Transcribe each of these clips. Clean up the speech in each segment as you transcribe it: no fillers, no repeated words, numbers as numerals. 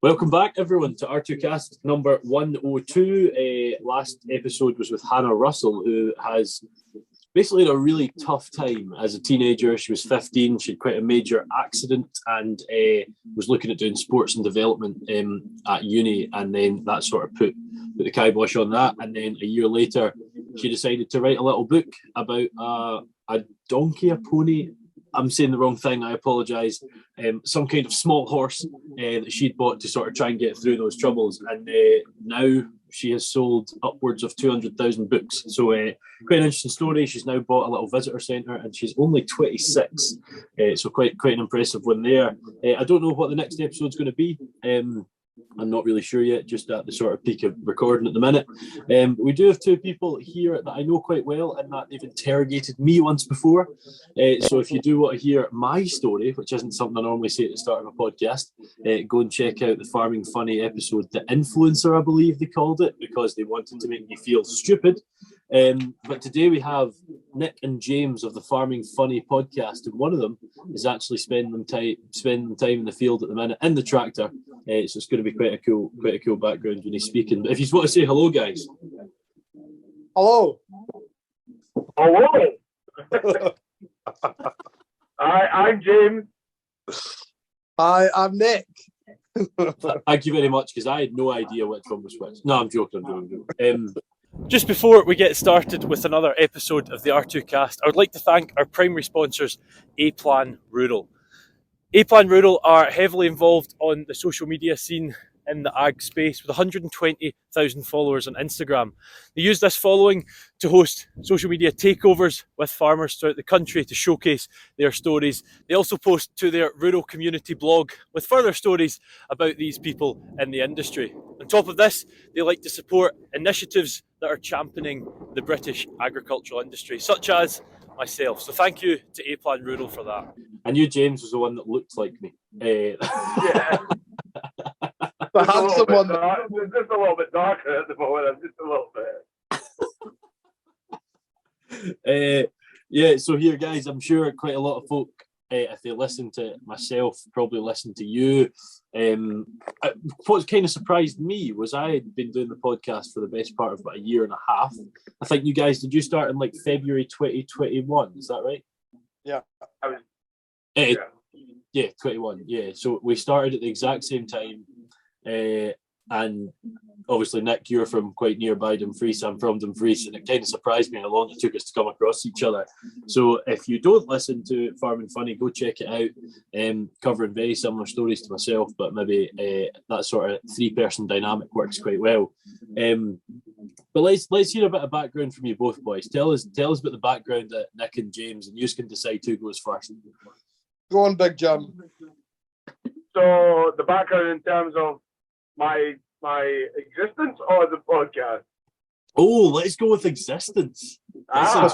Welcome back, everyone, to R2Kast number 102. Last episode was with Hannah Russell, who has basically had a really tough time as a teenager. She was 15, she had quite a major accident and was looking at doing sports and development at uni, and then that sort of put the kibosh on that. And then a year later, she decided to write a little book about a donkey, a pony. I'm saying the wrong thing, I apologise. Some kind of small horse that she'd bought to sort of try and get through those troubles. And now she has sold upwards of 200,000 books. So quite an interesting story. She's now bought a little visitor centre and she's only 26. So quite an impressive one there. I don't know what the next episode's going to be. I'm not really sure yet, just at the sort of peak of recording at the minute. We do have two people here that I know quite well and that they've interrogated me once before. So if you do want to hear my story, which isn't something I normally say at the start of a podcast, go and check out the Farming Funny episode, The Influencer, I believe they called it, because they wanted to make me feel stupid. But today we have Nick and James of the Farming Funny podcast, and one of them is actually spending time in the field at the minute in the tractor. So it's going to be quite a cool background when he's speaking. But if you want to say hello, guys. Hello. Hello. Hi, I'm James. Hi, I'm Nick. Thank you very much, because I had no idea which one was which. No, I'm joking. Just before we get started with another episode of the R2Kast, I would like to thank our primary sponsors, A-Plan Rural. A-Plan Rural are heavily involved on the social media scene in the ag space with 120,000 followers on Instagram. They use this following to host social media takeovers with farmers throughout the country to showcase their stories. They also post to their rural community blog with further stories about these people in the industry. On top of this, they like to support initiatives that are championing the British agricultural industry, such as myself. So thank you to A-Plan Rural for that. I knew James was the one that looked like me. Yeah. The handsome one. Just a little bit darker at the moment. I'm just a little bit. Yeah, so here, guys, I'm sure quite a lot of folk, if they listen to myself, probably listen to you. What kind of surprised me was I had been doing the podcast for the best part of about a year and a half. I think you guys, did you start in like February 2021? Is that right? Yeah. Yeah, 21. Yeah, so we started at the exact same time. And obviously, Nick, you're from quite nearby Dumfries. I'm from Dumfries, and it kind of surprised me how long it took us to come across each other. So if you don't listen to Farming Funny, go check it out. Covering very similar stories to myself, but maybe that sort of three-person dynamic works quite well. But let's hear a bit of background from you both, boys. Tell us about the background at Nick and James, and you can decide who goes first. Go on, Big Jim. So the background in terms of my existence or the podcast? Oh, let's go with existence. So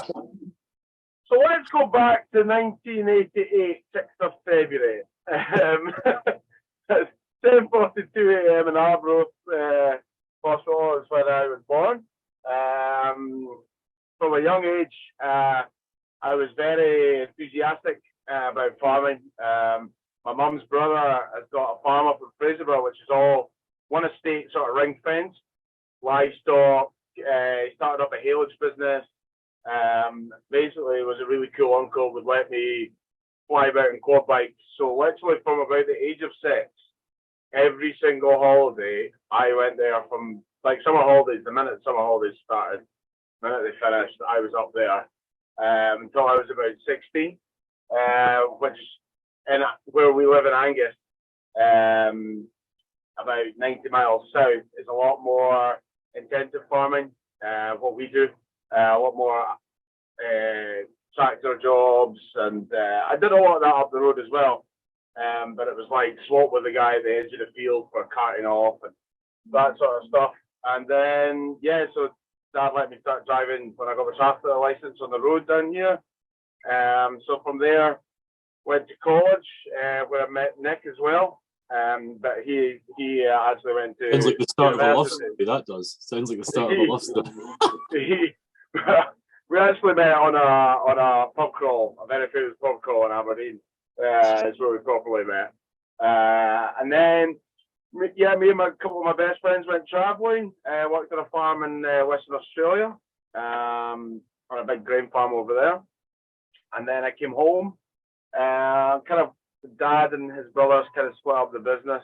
let's go back to 1988, 6th of February. 10:42 a.m. in Arbroath Hospital is where I was born. From a young age, I was very enthusiastic about farming. My mum's brother has got a farm up in Fraserburgh, which is all one estate, sort of ring fence, livestock. He started up a haylage business. Basically, was a really cool uncle, would let me fly about in quad bikes. So literally from about the age of 6, every single holiday, I went there from like summer holidays. The minute summer holidays started, the minute they finished, I was up there until I was about 16, which and where we live in Angus, about 90 miles south, is a lot more intensive farming. What we do, a lot more tractor jobs, and I did a lot of that up the road as well. But it was like swap with the guy at the edge of the field for carting off and that sort of stuff. And then so Dad let me start driving when I got my tractor license on the road down here. So from there, went to college where I met Nick as well. But he actually went to. Sounds like the start of a love story. That does. Sounds like the start of a love story. We actually met on a pub crawl, a very famous pub crawl in Aberdeen. That's where we properly met. And then Me and a couple of my best friends went travelling. Worked on a farm in Western Australia, on a big grain farm over there. And then I came home. Kind of dad and his brothers kind of split up the business.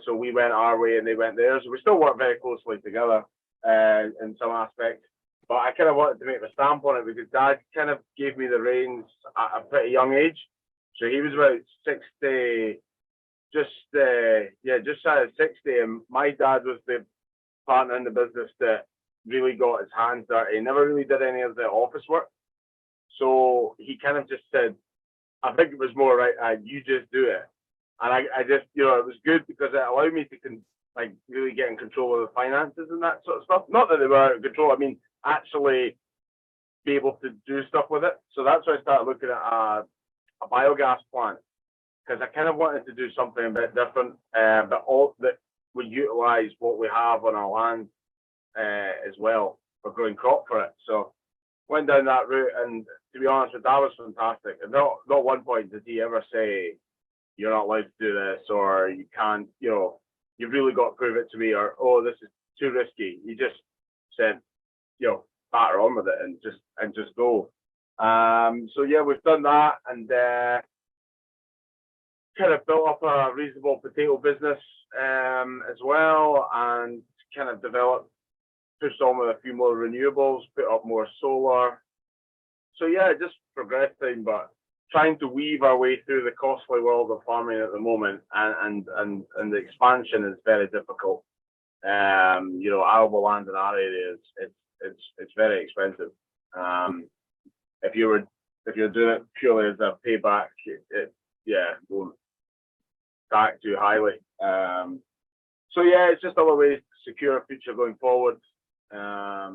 So we went our way and they went theirs. We still work very closely together in some aspects. But I kind of wanted to make a stamp on it because Dad kind of gave me the reins at a pretty young age. So he was about 60, just shy of 60. And my dad was the partner in the business that really got his hands dirty. He never really did any of the office work. So he kind of just said, I think it was more right, you just do it. And I just, it was good because it allowed me to really get in control of the finances and that sort of stuff. Not that they were out of control. I mean, actually be able to do stuff with it. So that's why I started looking at a biogas plant, because I kind of wanted to do something a bit different, but all that would utilize what we have on our land as well for growing crop for it. So went down that route, and to be honest, that was fantastic. And not one point did he ever say, you're not allowed to do this, or you can't, you've really got to prove it to me, or, oh, this is too risky. He just said, batter on with it and just go. So yeah, we've done that, and kind of built up a reasonable potato business as well, and kind of pushed on with a few more renewables, put up more solar. So yeah, just progressing, but trying to weave our way through the costly world of farming at the moment, and the expansion is very difficult. Arable land in our area it's very expensive. If you're doing it purely as a payback, it won't stack too highly. So yeah, it's just other ways to secure a future going forward. I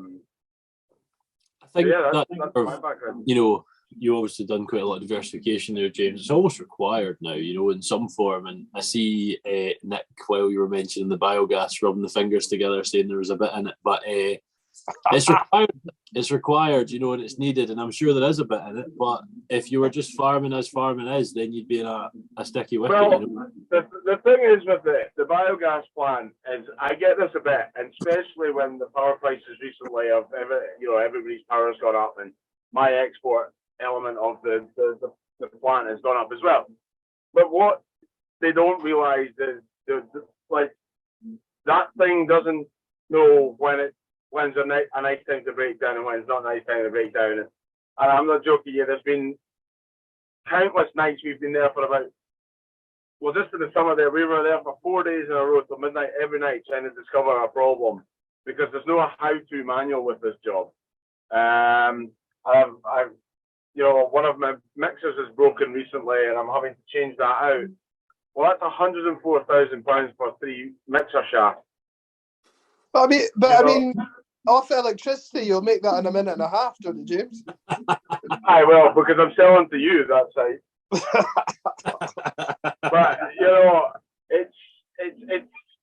think that's my background. You obviously done quite a lot of diversification there, James. It's almost required now, in some form. And I see Nick, while you were mentioning the biogas, rubbing the fingers together, saying there was a bit in it. But it's required. It's required, and it's needed. And I'm sure there is a bit in it. But if you were just farming as farming is, then you'd be in a sticky wicket. Well, the thing is with the biogas plant is I get this a bit, and especially when the power prices recently of everybody's power has gone up, and my export element of the plant has gone up as well. But what they don't realize is that thing doesn't know when's a nice time to break down and when's not a nice time to break down. And I'm not joking you, there's been countless nights we've been there for just in the summer there, we were there for 4 days in a row till midnight every night trying to discover a problem, because there's no how-to manual with this job. One of my mixers is broken recently and I'm having to change that out. Well, that's £104,000 for 3 mixer shafts. I mean, off electricity, you'll make that in a minute and a half, don't you, James? I will, because I'm selling to you that site. But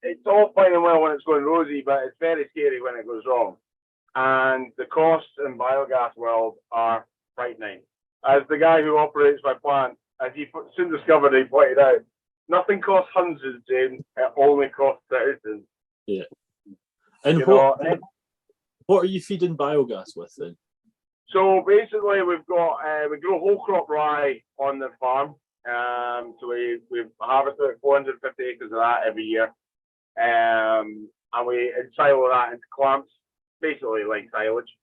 it's all fine and well when it's going rosy, but it's very scary when it goes wrong. And the costs in biogas world are frightening. As the guy who operates my plant, as he soon discovered, he pointed out, nothing costs hundreds, James. It only costs thousands. Yeah. And what are you feeding biogas with then? So basically, we've got we grow whole crop rye on the farm. So we harvest about 450 acres of that every year, and we silo that into clamps, basically like silage.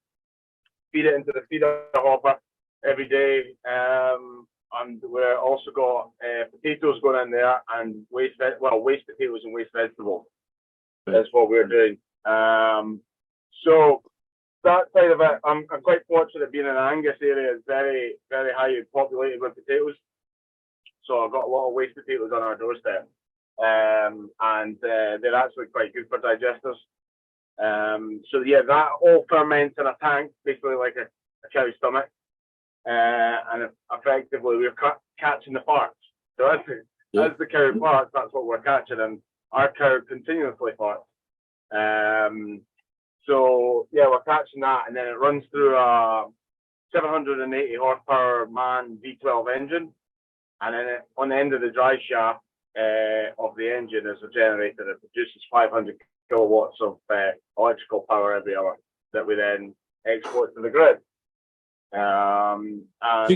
Feed it into the feeder hopper every day, and we're also got potatoes going in there, and waste potatoes and waste vegetables. That's what we're doing. So that side of it, I'm quite fortunate being in Angus area is very, very highly populated with potatoes. So I've got a lot of waste potatoes on our doorstep. And they're actually quite good for digesters. So yeah, that all ferments in a tank, basically like a cow's stomach. And effectively we're catching the farts. So as the cow farts, that's what we're catching, and our cow continuously farts. So yeah, we're catching that, and then it runs through a 780 horsepower MAN V12 engine, and then on the end of the dry shaft, of the engine is a generator that produces 500 kilowatts of electrical power every hour that we then export to the grid. And are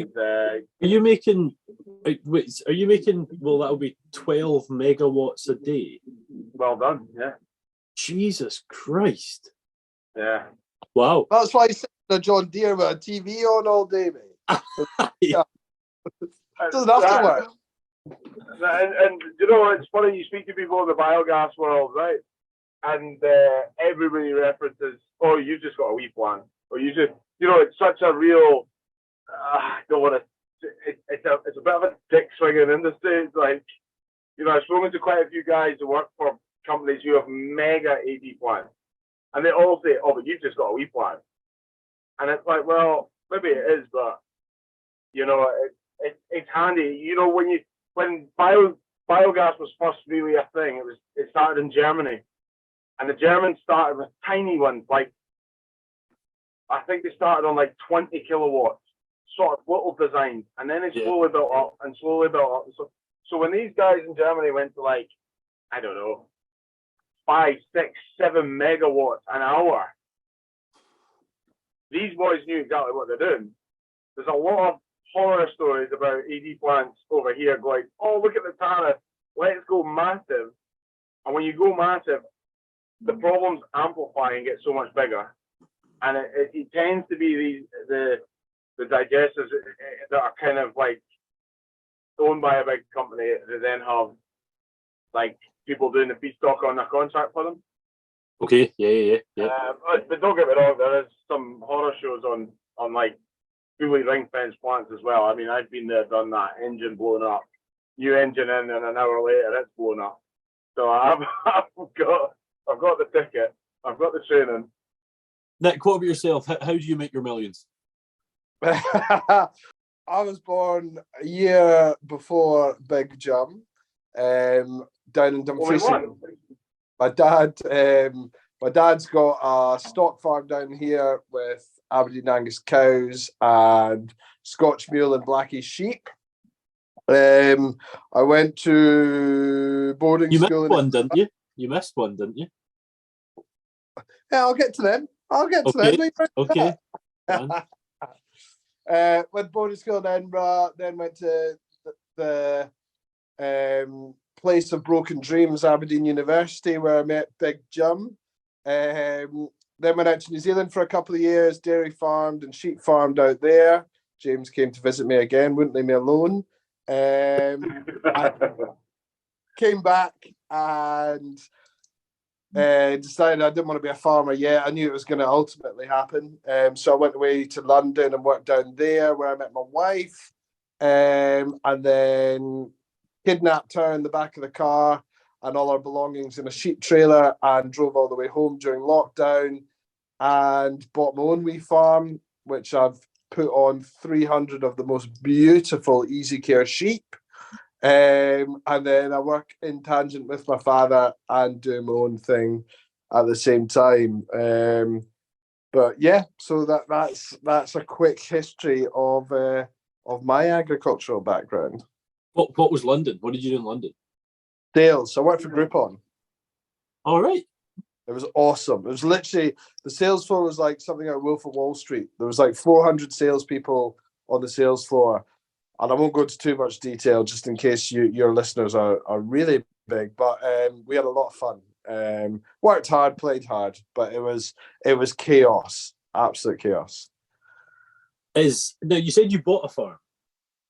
you making? Wait, are you making? Well, that'll be 12 megawatts a day. Well done, yeah. Jesus Christ! Yeah. Wow. That's why he's sitting in a John Deere with a TV on all day, mate. Yeah. Doesn't have to work. And you know, it's funny, you speak to people in the biogas world, right? And everybody references, oh, you just got a wee plant. Or you just, you know, it's such a real, I don't want to, it's a bit of a dick swinging industry. It's like, you know, I've spoken to quite a few guys who work for companies who have mega AD plants. And they all say, oh, but you've just got a wee plant. And it's like, well, maybe it is, but, you know, it's handy. You know, when biogas was first really a thing, it started in Germany. And the Germans started with tiny ones, like, I think they started on like 20 kilowatts, sort of little designs. And then they slowly built up and slowly built up. So when these guys in Germany went to like, I don't know, 5, 6, 7 megawatts an hour, these boys knew exactly what they're doing. There's a lot of horror stories about AD plants over here going, oh, look at the tariff, let's go massive. And when you go massive, the problems amplify and get so much bigger. And it tends to be the digesters that are kind of like owned by a big company that then have like people doing the feedstock on their contract for them. Okay, yeah. But don't get me wrong, there is some horror shows on like fully ring fence plants as well. I mean, I've been there, done that, engine blown up, new engine in, and an hour later it's blown up. So I've got the ticket, I've got the training. Nick, what about yourself? How do you make your millions? I was born a year before Big Jump, down in Dumfries. My dad's got a stock farm down here with Aberdeen Angus cows and Scotch mule and Blackie sheep. I went to boarding school. You missed one, didn't you? You missed one, didn't you? Yeah, I'll get to them. them. Okay. Went boarding school in Edinburgh, then went to the place of broken dreams, Aberdeen University, where I met Big Jum. Then went out to New Zealand for a couple of years, dairy farmed and sheep farmed out there. James came to visit me again, wouldn't leave me alone. I came back and decided I didn't want to be a farmer yet. I knew it was going to ultimately happen. So I went away to London and worked down there where I met my wife. And then kidnapped her in the back of the car and all our belongings in a sheep trailer and drove all the way home during lockdown and bought my own wee farm, which I've put on 300 of the most beautiful easy care sheep. And then I work in tangent with my father and do my own thing at the same time. But yeah, so that's a quick history of my agricultural background. What was London? What did you do in London? Sales. I worked for Groupon. All right. It was awesome. It was literally, the sales floor was like something like Wolf of Wall Street. There was like 400 salespeople on the sales floor. And I won't go into too much detail just in case your listeners are really big. But we had a lot of fun. Worked hard, played hard, but it was chaos. Absolute chaos. Now you said you bought a farm.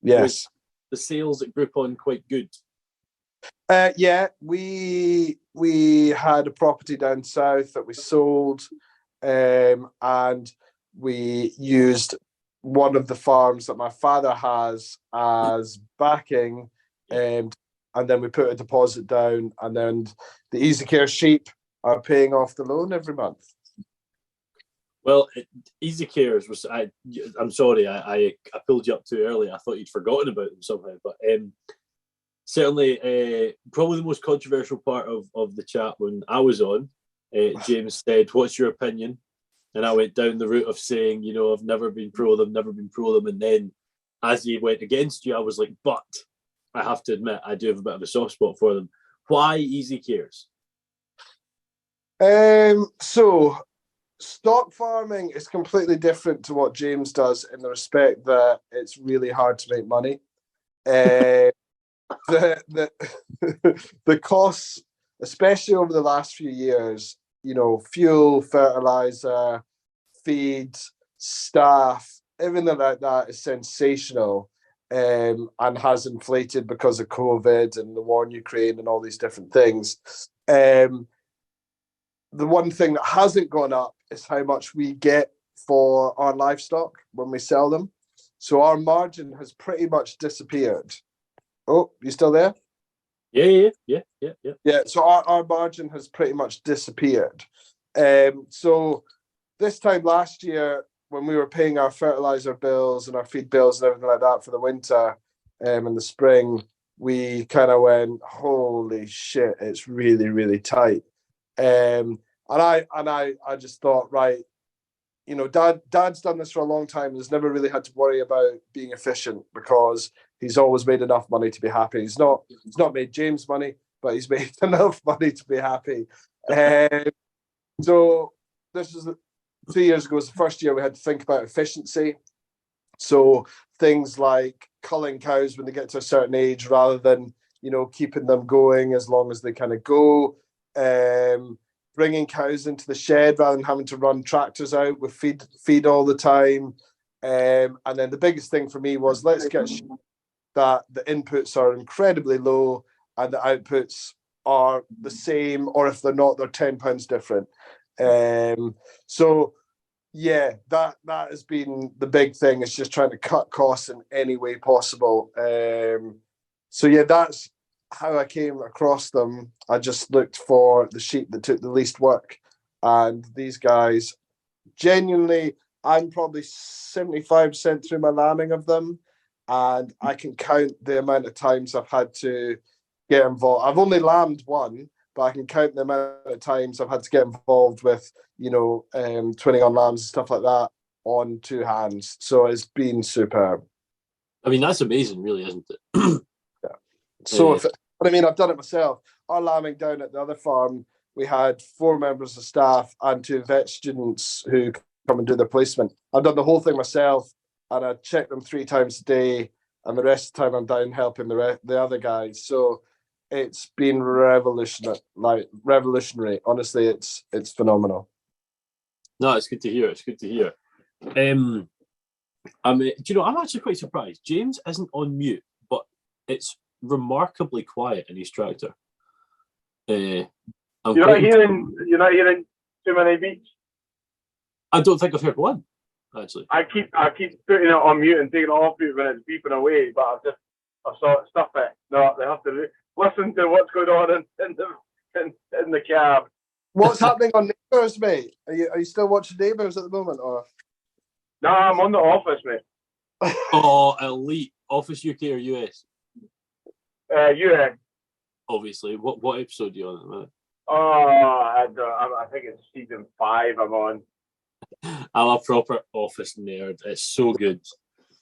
Yes. Was the sales at Groupon quite good? Yeah, we had a property down south that we sold, and we used one of the farms that my father has as backing, and then we put a deposit down, and then the Easy Care sheep are paying off the loan every month. Well, Easy Cares was. I'm sorry, I pulled you up too early. I thought you'd forgotten about them somehow, but certainly, probably the most controversial part of the chat when I was on, James said, "What's your opinion?" And I went down the route of saying, I've never been pro them, and then as he went against you, I was like, "But I have to admit, I do have a bit of a soft spot for them. Why Easy Cares? So stock farming is completely different to what James does in the respect that it's really hard to make money. The the costs, especially over the last few years, fuel, fertilizer, feed, staff, everything like that is sensational, and has inflated because of COVID and the war in Ukraine and all these different things. The one thing that hasn't gone up is how much we get for our livestock when we sell them. So our margin has pretty much disappeared. Oh, you still there? Yeah. Yeah, so our margin has pretty much disappeared. So this time last year, when we were paying our fertilizer bills and our feed bills and everything like that for the winter, in the spring, we kind of went, holy shit, it's really, really tight. And I just thought, right, Dad's done this for a long time. He's never really had to worry about being efficient because he's always made enough money to be happy. He's not made James money, but he's made enough money to be happy. So this is 3 years ago. Was the first year we had to think about efficiency. So things like culling cows when they get to a certain age, rather than keeping them going as long as they kind of go. Bringing cows into the shed rather than having to run tractors out with feed all the time. And then the biggest thing for me was, let's get that the inputs are incredibly low and the outputs are the same, or if they're not, they're £10 different. So yeah, that has been the big thing. It's just trying to cut costs in any way possible. So yeah, that's how I came across them. I just looked for the sheep that took the least work, and these guys, genuinely, I'm probably 75% through my lambing of them, and I can count the amount of times I've had to get involved. I've only lambed one, but I can count the amount of times I've had to get involved with, twinning on lambs and stuff like that on two hands. So it's been superb. I mean, that's amazing, really, isn't it? Yeah. So I've done it myself. Our lambing down at the other farm, we had 4 members of staff and 2 vet students who come and do their placement. I've done the whole thing myself, and I check them 3 times a day, and the rest of the time I'm down helping the other guys. So it's been revolutionary. Honestly, it's phenomenal. No, it's good to hear. It's good to hear. I'm actually quite surprised. James isn't on mute, but it's remarkably quiet in his tractor. You're not hearing too many beats? I don't think I've heard one, actually. I keep putting it on mute and taking it off mute when it's beeping away, but I saw it stuff it. No, they have to listen to what's going on in the cab. What's happening on Neighbours, mate? Are you still watching Neighbours at the moment, or? No, I'm on The Office, mate. Oh, elite. Office UK or US? US. Obviously. What episode are you on at the minute? Oh, I think it's season 5 I'm on. I'm a proper Office nerd. It's so good.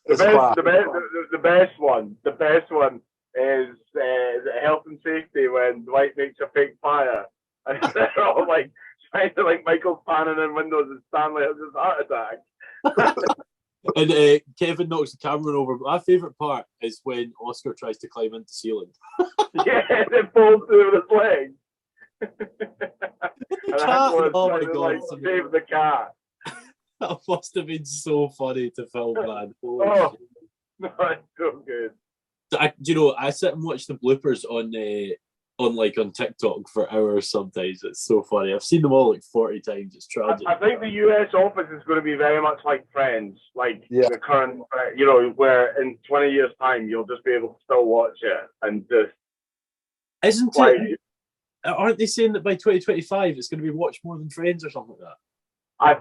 The best one is health and safety, when Dwight makes a fake fire and they're all like trying to, like, Michael's panning in windows and Stanley has his heart attack. And Kevin knocks the camera over. But my favourite part is when Oscar tries to climb into the ceiling. Yeah, it falls through his legs. Oh my God, save the cat. That must have been so funny to film, man. No, it's so good. I sit and watch the bloopers on TikTok for hours sometimes. It's so funny. I've seen them all like 40 times. It's tragic. I think the US Office is going to be very much like Friends, the current, where in 20 years' time you'll just be able to still watch it and just. Isn't it? Aren't they saying that by 2025 it's going to be watched more than Friends or something like that? I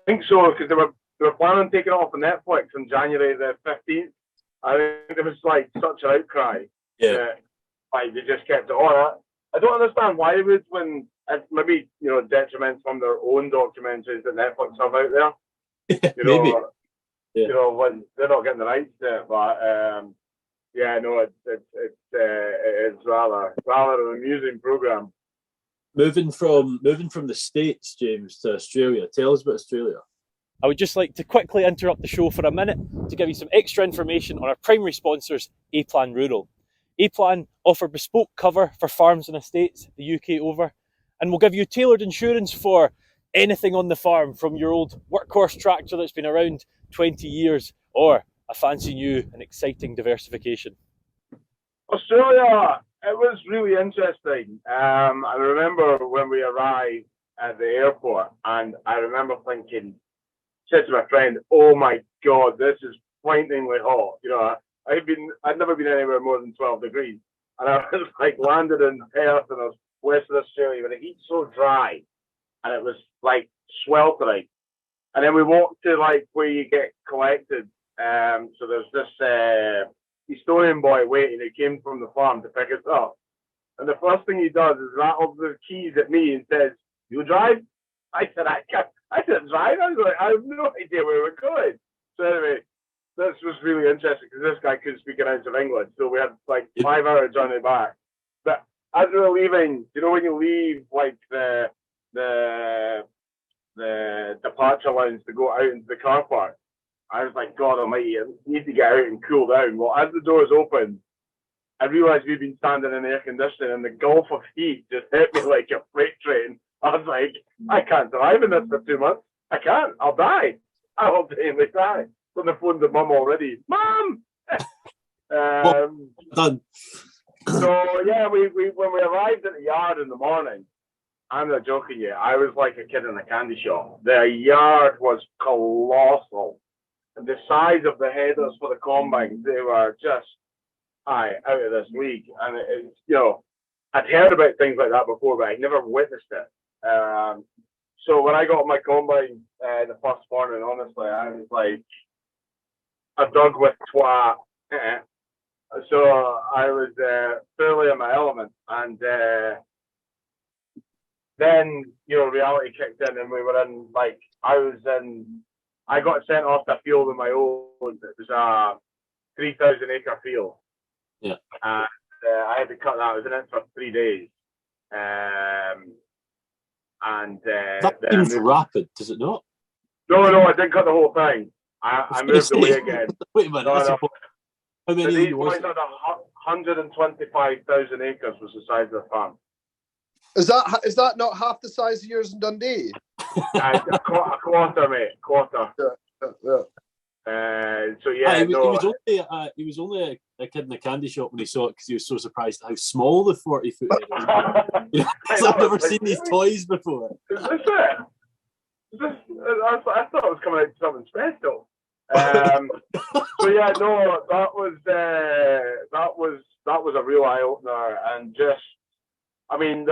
think so, because they were planning on taking it off of Netflix on January the 15th. I think there was like such an outcry. Yeah. They just kept it on. I don't understand why they would, when maybe detriment from their own documentaries that Netflix have out there. Maybe. When they're not getting the rights to it, but yeah, no, it's rather an amusing program. Moving from the States, James, to Australia. Tell us about Australia. I would just like to quickly interrupt the show for a minute to give you some extra information on our primary sponsors, A-Plan Rural. A-Plan offer bespoke cover for farms and estates the UK over, and will give you tailored insurance for anything on the farm, from your old workhorse tractor that's been around 20 years or a fancy new and exciting diversification. Australia, it was really interesting. I remember when we arrived at the airport, and I remember thinking, said to my friend, "Oh my God, this is blindingly hot." You know, I'd never been anywhere more than 12 degrees, and I was like landed in Perth in Western Australia, where the heat's so dry, and it was like sweltering. And then we walked to like where you get collected. So there's this Estonian boy waiting who came from the farm to pick us up, and the first thing he does is rattle the keys at me and says, "You drive?" I said, "I can't." I said, "Drive?" I was like, "I have no idea where we're going." So anyway, this was really interesting because this guy couldn't speak an ounce of English, so we had like 5 hour journey back. But as we were leaving, you know, when you leave like the departure lounge to go out into the car park, I was like, God Almighty, I need to get out and cool down. Well, as the doors opened, I realised we'd been standing in air conditioning, and the gulf of heat just hit me like a freight train. I was like, I can't survive in this for 2 months. I can't. I'll die. I will definitely die. On the phone to Mum already. Mum! Done. So, yeah, we when we arrived at the yard in the morning, I'm not joking you, I was like a kid in a candy shop. The yard was colossal. And the size of the headers for the combines, they were just, out of this league. And it's, you know, I'd heard about things like that before, but I'd never witnessed it. So when I got my combine the first morning, honestly, I was like a dog with twat. So I was fairly in my element. And then, you know, reality kicked in, and we were in, like, I got sent off to a field on my own. It was a 3,000 acre field. Yeah. And I had to cut that. I was in it for 3 days. That seems rapid, does it not? No, I didn't cut the whole thing. I moved away again. Wait a minute. No. How many these was boys it? had 125,000 acres was the size of the farm. Is that not half the size of yours in Dundee? A quarter, mate. Quarter. Yeah. So yeah, he was only a kid in a candy shop when he saw it because he was so surprised at how small the 40-foot head was. You know, I've never seen these toys before. Is this it? I thought it was coming out to something special. So yeah, no, that was a real eye opener, and just, I mean,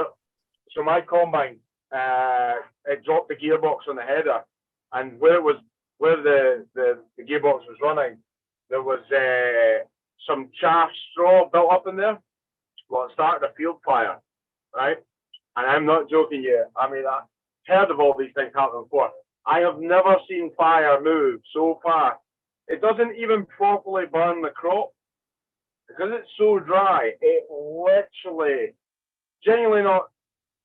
so my combine, it dropped the gearbox on the header, and where the gearbox was running, there was some chaff straw built up in there. Well, it started a field fire, right? And I'm not joking you. I mean, I've heard of all these things happening before. I have never seen fire move so fast. It doesn't even properly burn the crop because it's so dry. It literally, genuinely not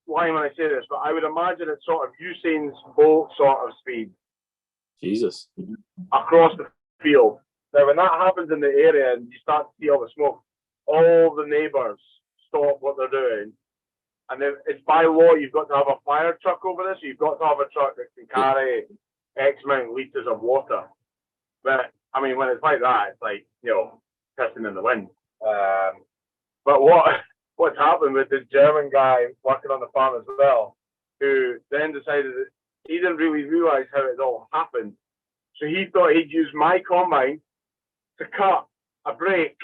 lying when I say this, but I would imagine it's sort of Usain's Bolt sort of speed. Jesus. Across the field. Now, when that happens in the area and you start to see all the smoke, all the neighbours stop what they're doing. And then it's by law, you've got to have a fire truck over this. So you've got to have a truck that can carry X amount of litres of water. But, I mean, when it's like that, it's like, you know, pissing in the wind. But what's happened with this German guy working on the farm as well, who then decided that he didn't really realise how it all happened. So he thought he'd use my combine to cut a break.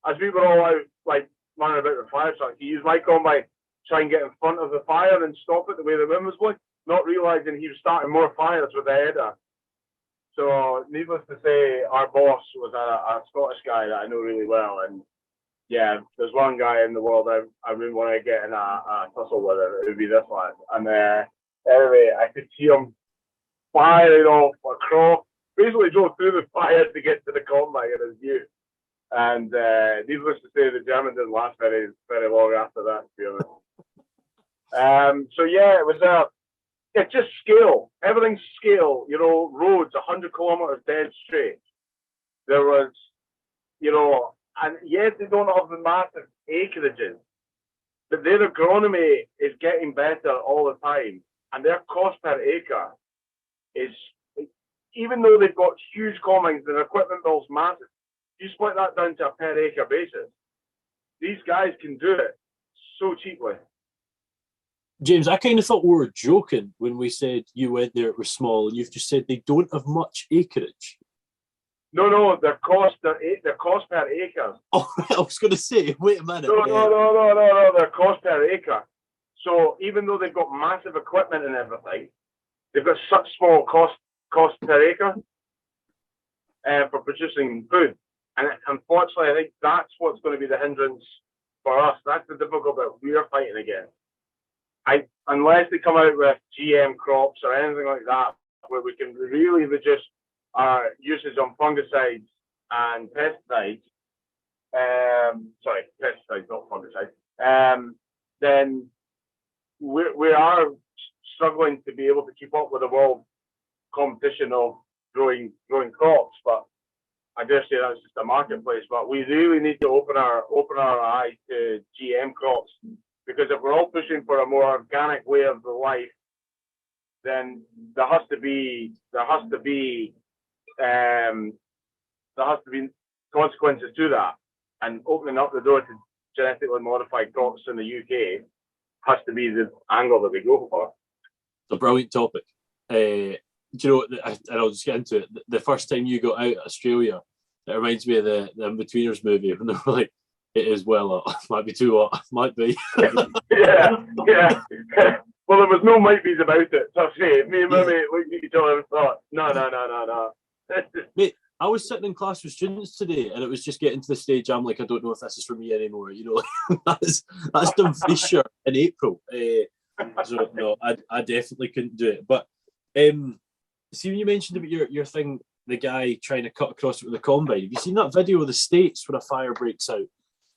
As we were all out, like, running about the fire truck, he used my combine to try and get in front of the fire and stop it the way the wind was blowing, not realising he was starting more fires with the header. So, needless to say, our boss was a Scottish guy that I know really well. And yeah, there's one guy in the world I really want to get in a tussle with. It would be this one. And anyway, I could see him firing off across, basically drove through the fire to get to the combine in his view. And needless to say, the German didn't last very, very long after that, to be honest. So yeah, it's just scale. Everything's scale. You know, roads 100 kilometers dead straight. There was, you know, and yes, they don't have the massive acreages, but their agronomy is getting better all the time, and their cost per acre is, even though they've got huge combines, their equipment bill's massive. You split that down to a per acre basis, these guys can do it so cheaply. James, I kind of thought we were joking when we said you went there, it was small, and you've just said they don't have much acreage. No, their cost per acre. Oh, I was going to say, wait a minute. No, their cost per acre. So even though they've got massive equipment and everything, they've got such small cost per acre for producing food. And unfortunately, I think that's what's going to be the hindrance for us. That's the difficult bit we're fighting against. Unless they come out with GM crops or anything like that, where we can really reduce our usage on fungicides and pesticides, pesticides, not fungicides, then we are struggling to be able to keep up with the world competition of growing crops. But I dare say that's just a marketplace. But we really need to open our eyes to GM crops, because if we're all pushing for a more organic way of life, then there has to be consequences to that. And opening up the door to genetically modified crops in the UK has to be the angle that we go for. It's a brilliant topic. Do you know, and I'll just get into it. The first time you got out of Australia, it reminds me of the In-Betweeners movie when they were like, it is well, might be too hot, might be. yeah. Well, there was no might be's about it. So me and my mate looked at each other and thought, no. Mate, I was sitting in class with students today, and it was just getting to the stage. I'm like, I don't know if this is for me anymore. You know, that's done Fisher in April. So no, I definitely couldn't do it. But see, when you mentioned about your thing, the guy trying to cut across it with a combine. Have you seen that video of the States when a fire breaks out?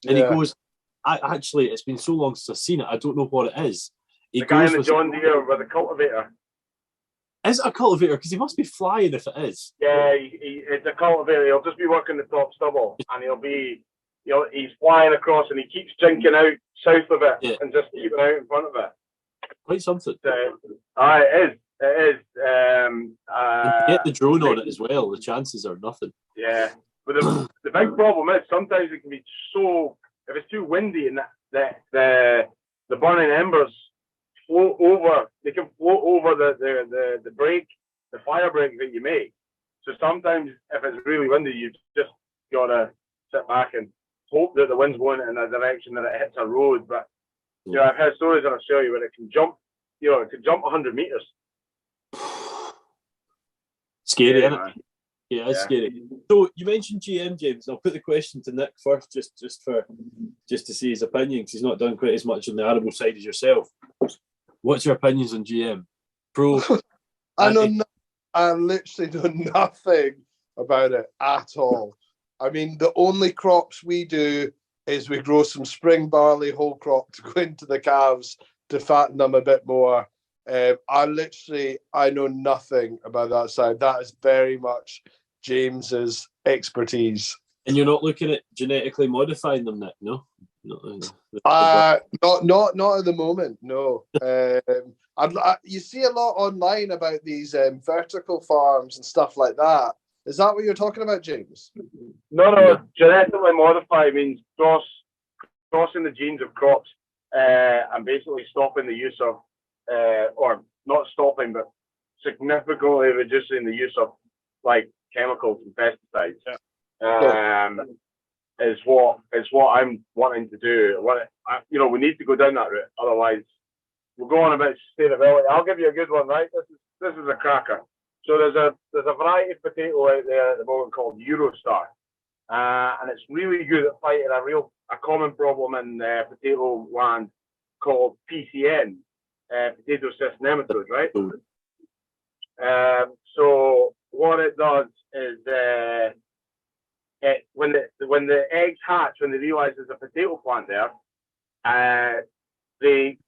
And he goes, actually, it's been so long since I've seen it, I don't know what it is. The guy in the John Deere with a cultivator. Is it a cultivator? Because he must be flying if it is. Yeah, it's a cultivator. He'll just be working the top stubble, and he's flying across, and he keeps jinking out south of it and just keeping out in front of it. Quite something. It is. Get the drone on it as well. The chances are nothing. Yeah, but the big problem is sometimes it can be so, if it's too windy and the burning embers float over. They can float over the break, the fire break that you make. So sometimes if it's really windy, you just gotta sit back and hope that the wind's going in a direction that it hits a road. But you know, I've heard stories in Australia where it can jump. You know, it can jump 100 meters. Scary, isn't it? Yeah, it's scary. So you mentioned GM, James. I'll put the question to Nick first, just to see his opinion, because he's not done quite as much on the arable side as yourself. What's your opinions on GM? Pro? I literally know nothing about it at all. I mean, the only crops we do is we grow some spring barley whole crop to go into the calves to fatten them a bit more. I know nothing about that side. That is very much James's expertise. And you're not looking at genetically modifying them, Nick? No, not at the moment. No. You see a lot online about these vertical farms and stuff like that. Is that what you're talking about, James? No. Genetically modify means crossing the genes of crops and basically stopping the use of, or not stopping, but significantly reducing the use of like chemicals and pesticides. Is what I'm wanting to do. We need to go down that route. Otherwise, we'll go on about sustainability. I'll give you a good one, right? This is a cracker. So there's a variety of potato out there at the moment called Eurostar, and it's really good at fighting a common problem in potato land called PCN, potato cyst nematode, right? So what it does is when the eggs hatch, when they realise there's a potato plant there, they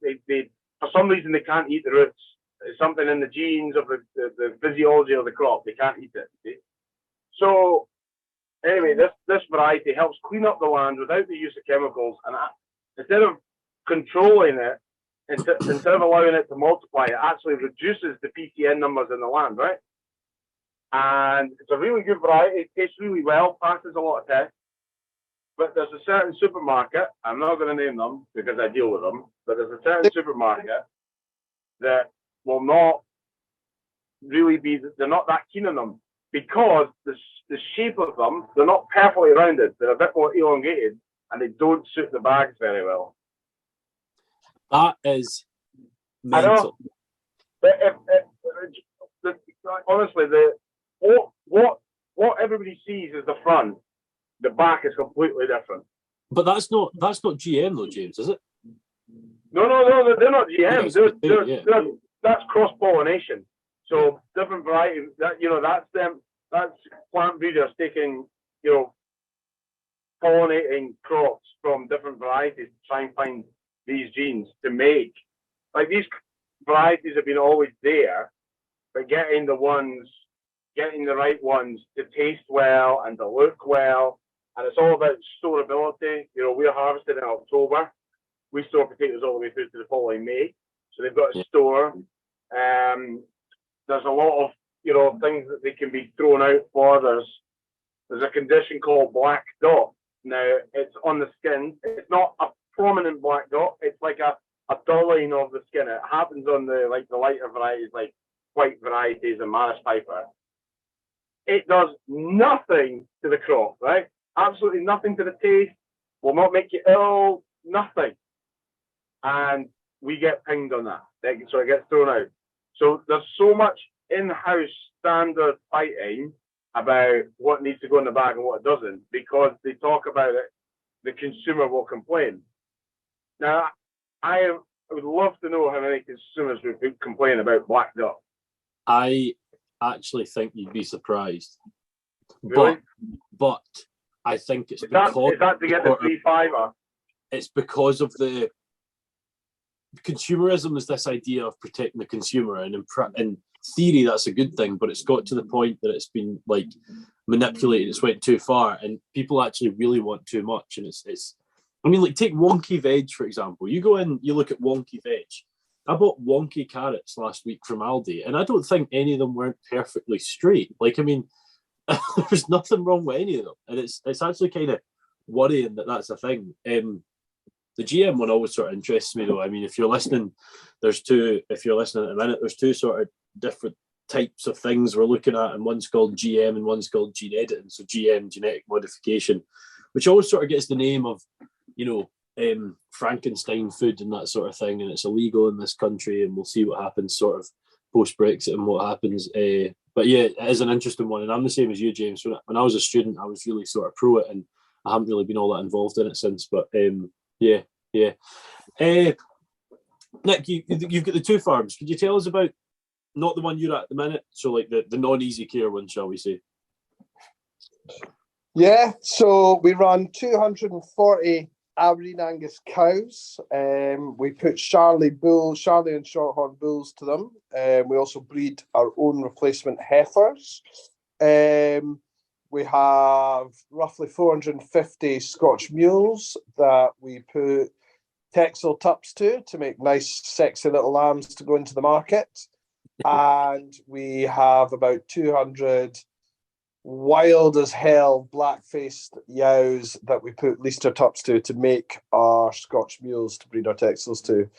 for some reason they can't eat the roots. It's something in the genes of the physiology of the crop. They can't eat it. See? So anyway, this variety helps clean up the land without the use of chemicals, and instead of controlling it, instead of allowing it to multiply, it actually reduces the PCN numbers in the land, right? And it's a really good variety. It tastes really well, passes a lot of tests. But there's a certain supermarket, I'm not going to name them because I deal with them, but there's a certain supermarket that will not really be, they're not that keen on them because the shape of them, they're not perfectly rounded. They're a bit more elongated and they don't suit the bags very well. That is mental. I know. But honestly, what everybody sees is the front. The back is completely different. But that's not GM though, James, is it? No, they're not GM. That's cross pollination. So different varieties. That's plant breeders taking, pollinating crops from different varieties to try and find these genes to make. Like these varieties have been always there, but getting the right ones to taste well and to look well. And it's all about storability. We're harvested in October. We store potatoes all the way through to the following May. So they've got to store. There's a lot of, things that they can be thrown out for. There's a condition called black dot. Now, it's on the skin. It's not a prominent black dot. It's like a dulling of the skin. It happens on the lighter varieties, like white varieties and Maris Piper. It does nothing to the crop, right? Absolutely nothing to the taste, will not make you ill, nothing. And we get pinged on that. So it gets thrown out. So there's so much in-house standard fighting about what needs to go in the bag and what it doesn't, because they talk about it, the consumer will complain. Now, I would love to know how many consumers would complain about black dot. I actually think you'd be surprised. Really? But I think it's is that to get the 3-5er? It's because of the consumerism is this idea of protecting the consumer, and in theory that's a good thing, but it's got to the point that it's been manipulated. It's went too far, and people actually really want too much. And it's take wonky veg for example. You go in, you look at wonky veg. I bought wonky carrots last week from Aldi, and I don't think any of them weren't perfectly straight. There's nothing wrong with any of them, and it's actually kind of worrying that that's a thing. The GM one always sort of interests me, though. I mean, if you're listening at the minute, there's two sort of different types of things we're looking at, and one's called GM and one's called gene editing. So GM, genetic modification, which always sort of gets the name of, Frankenstein food and that sort of thing, and it's illegal in this country, and we'll see what happens sort of post-Brexit and what happens. But yeah, it is an interesting one, and I'm the same as you, James. When I was a student, I was really sort of pro it, and I haven't really been all that involved in it since. But yeah. Nick, you've got the two farms. Could you tell us about not the one you're at the minute, so the non-easy care one, shall we say? Yeah, so we run 240 Aberdeen Angus cows. We put Charlie and Shorthorn bulls to them. We also breed our own replacement heifers. We have roughly 450 Scotch mules that we put Texel tups to make nice, sexy little lambs to go into the market. And we have about 200 wild as hell black-faced yows that we put Leicester tups to make our Scotch mules to breed our Texels to.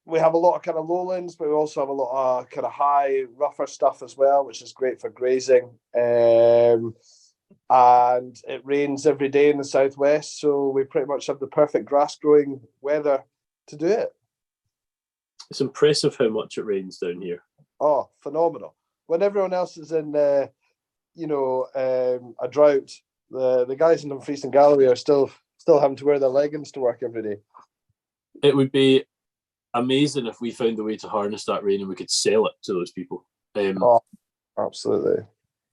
We have a lot of kind of lowlands, but we also have a lot of kind of high, rougher stuff as well, which is great for grazing. And it rains every day in the southwest, so we pretty much have the perfect grass growing weather to do it. It's impressive how much it rains down here. Oh, phenomenal. When everyone else is in, a drought, the guys in Dumfries and Galloway are still having to wear their leggings to work every day. It would be amazing if we found a way to harness that rain and we could sell it to those people. Oh, absolutely.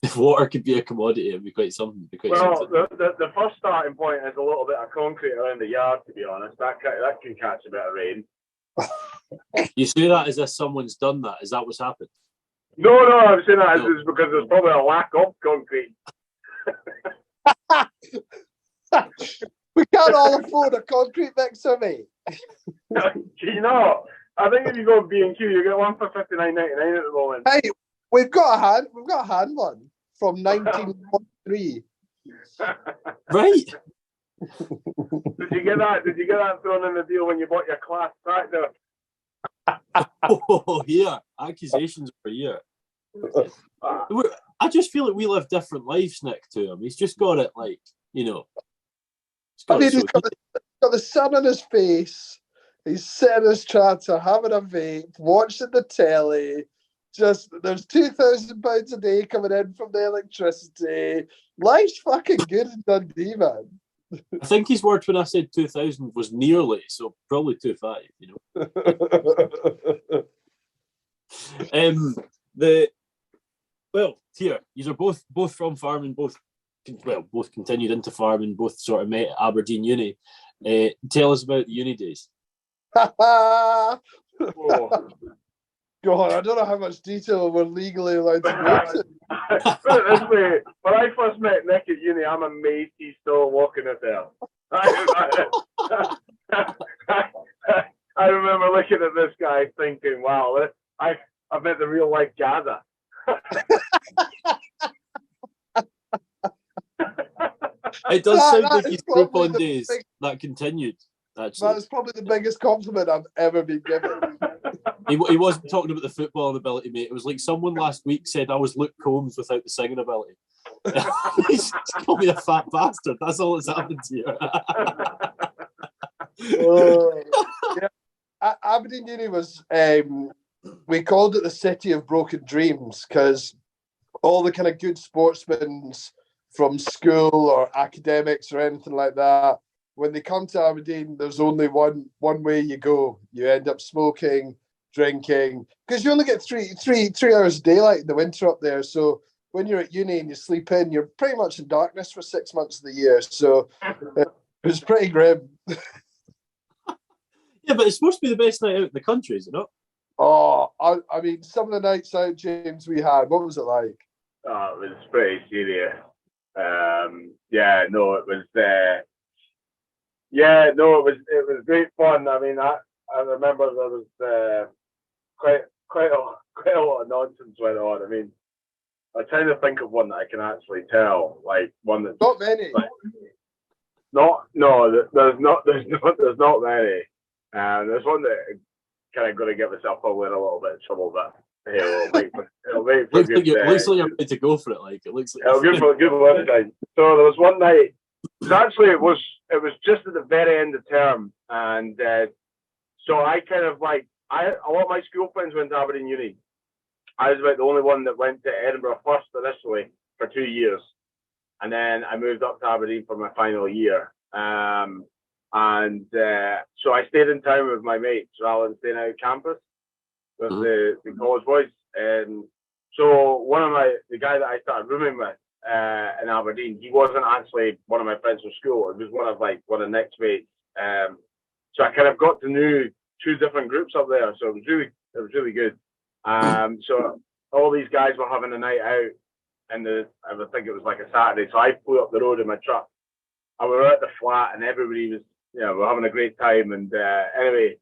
If water could be a commodity, it'd be quite something. Well, the first starting point is a little bit of concrete around the yard, to be honest. That can catch a bit of rain. You say that as if someone's done that. Is that what's happened? No, I'm saying that is because there's probably a lack of concrete. We can't all afford a concrete mixer, mate. You know, I think if you go B&Q, you get one for $59.99 at the moment. Hey, we've got a hand one from 1943. Right. Did you get that thrown in the deal when you bought your class tractor? Oh, yeah. Accusations for a year. I just feel like we live different lives, Nick, to him. He's just got it, like, you know. He's got the sun on his face. He's sitting in his tractor, having a vape, watching the telly. Just, there's £2,000 a day coming in from the electricity. Life's fucking good in Dundee, man. I think his word when I said 2,000 was nearly, so probably 2,500, you know. Here, these are both from farming, both continued into farming, both sort of met at Aberdeen Uni. Tell us about the uni days. Oh. God, I don't know how much detail we're legally allowed to go into. Put it this way, when I first met Nick at uni, I'm amazed he's still walking it there. I remember looking at this guy thinking, wow, I've met the real life Gaza. It does sound like his group on days that continued. Actually, that's probably the biggest compliment I've ever been given. He wasn't talking about the footballing ability, mate. It was like someone last week said I was Luke Combs without the singing ability. He's called me a fat bastard. That's all that's happened to you. Yeah. Aberdeen Uni was, we called it the city of broken dreams because all the kind of good sportsmen from school or academics or anything like that, when they come to Aberdeen, there's only one way you go. You end up smoking, drinking, because you only get three hours of daylight in the winter up there. So when you're at uni and you sleep in, you're pretty much in darkness for 6 months of the year. So it was pretty grim. Yeah, but it's supposed to be the best night out in the country, is it not? Oh, I mean, some of the nights out, James, we had, what was it like? Oh, it was pretty serious. It was great fun. I mean, I remember there was quite a lot of nonsense went on. I mean, I'm trying to think of one that I can actually tell, like one that's not many. Like, there's not many. There's one that kind of going to get myself probably in a little bit of trouble, but hey, it'll wait for looks good. Looks like you're ready to go for it. Like it looks like it'll good one time. So there was one night. It was just at the very end of term, and so I kind of like a lot of my school friends went to Aberdeen Uni. I was about the only one that went to Edinburgh first initially for 2 years, and then I moved up to Aberdeen for my final year. So I stayed in town with my mates rather than staying out of campus with the college boys. So the guy that I started rooming with in Aberdeen, he wasn't actually one of my friends from school. It was one of Nick's mates. So I kind of got to know 2 different groups up there. So it was really good. So all these guys were having a night out, and I would think it was like a Saturday. So I flew up the road in my truck. And we were at the flat, and everybody was, we're having a great time. And anyway,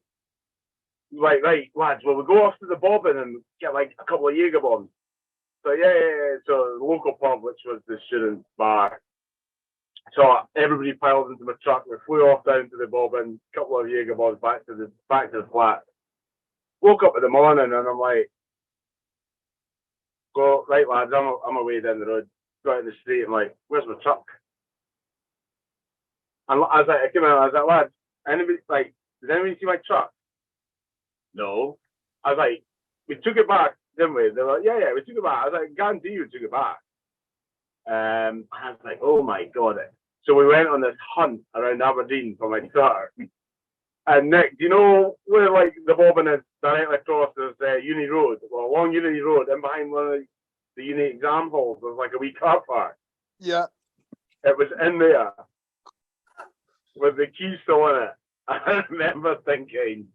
right, lads, well, we go off to the Bobbin and get like a couple of Jaeger bombs. So yeah. So the local pub, which was the student bar. So everybody piled into my truck. We flew off down to the Bobbin, a couple of Jaeger bombs back to the flat. Woke up in the morning and I'm like, go right, lads. I'm away down the road. Go out in the street. I'm like, where's my truck? And I was like, I came out. I was like, lads, did anybody see my truck? No. I was like, we took it back, didn't we? They were like, yeah, we took it back. I was like, guarantee you took it back. And I was like, oh my God. So we went on this hunt around Aberdeen for my truck. And Nick, do you know where like the Bobbin is directly across this Uni Road? Well, along Uni Road, and behind one of the uni exam halls, there was like a wee car park. Yeah. It was in there with the key still in it. I remember thinking,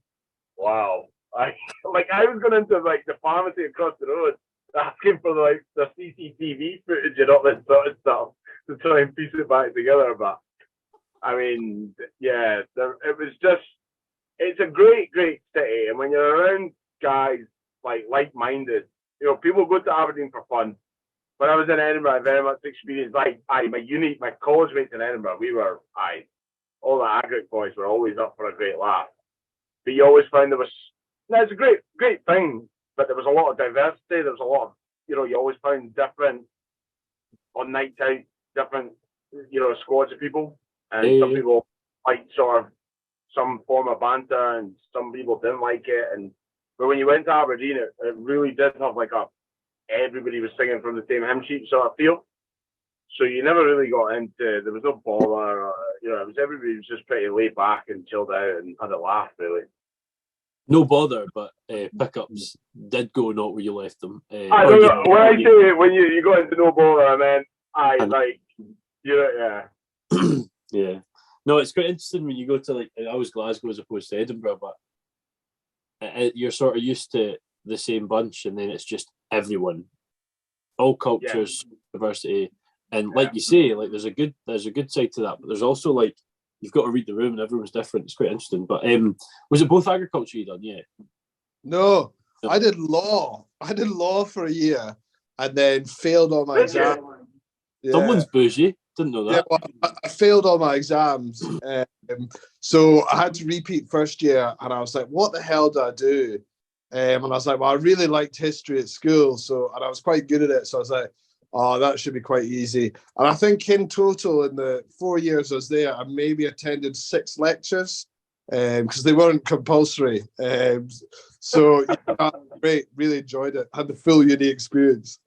wow. I was going into like the pharmacy across the road asking for like the CCTV footage and all this sort of stuff to try and piece it back together. But I mean, yeah, it was just, it's a great, great city. And when you're around guys like-minded, you know, people go to Aberdeen for fun. When I was in Edinburgh, I very much experienced my college mates in Edinburgh, all the Agric boys were always up for a great laugh. But you always found it's a great, great thing, but there was a lot of diversity. There was a lot of, you know, you always found different, on nights out, different, you know, squads of people. And some people liked sort of some form of banter and some people didn't like it. But when you went to Aberdeen, it really did have like everybody was singing from the same hymn sheet sort of feel. So you never really got into, there was no bother, you know, everybody was just pretty laid back and chilled out and had a laugh, really. No bother, but pickups did go not where you left them. When I say when you got into no bother, I meant yeah. Yeah. No, it's quite interesting when you go to like, I was Glasgow as opposed to Edinburgh, but you're sort of used to the same bunch, and then it's just everyone, all cultures, diversity, and like you say, like there's a good side to that, but there's also like you've got to read the room and everyone's different. It's quite interesting. But was it both agriculture you done? Yeah. No, I did law. I did law for a year and then failed all my exams. Yeah. Someone's bougie. Didn't know that. Yeah, well, I failed all my exams. So I had to repeat first year, and I was like, what the hell do I do? And I was like, well, I really liked history at school, and I was quite good at it. So I was like, oh, that should be quite easy. And I think in total, in the 4 years I was there, I maybe attended 6 lectures because they weren't compulsory. So yeah, great, really enjoyed it. Had the full uni experience.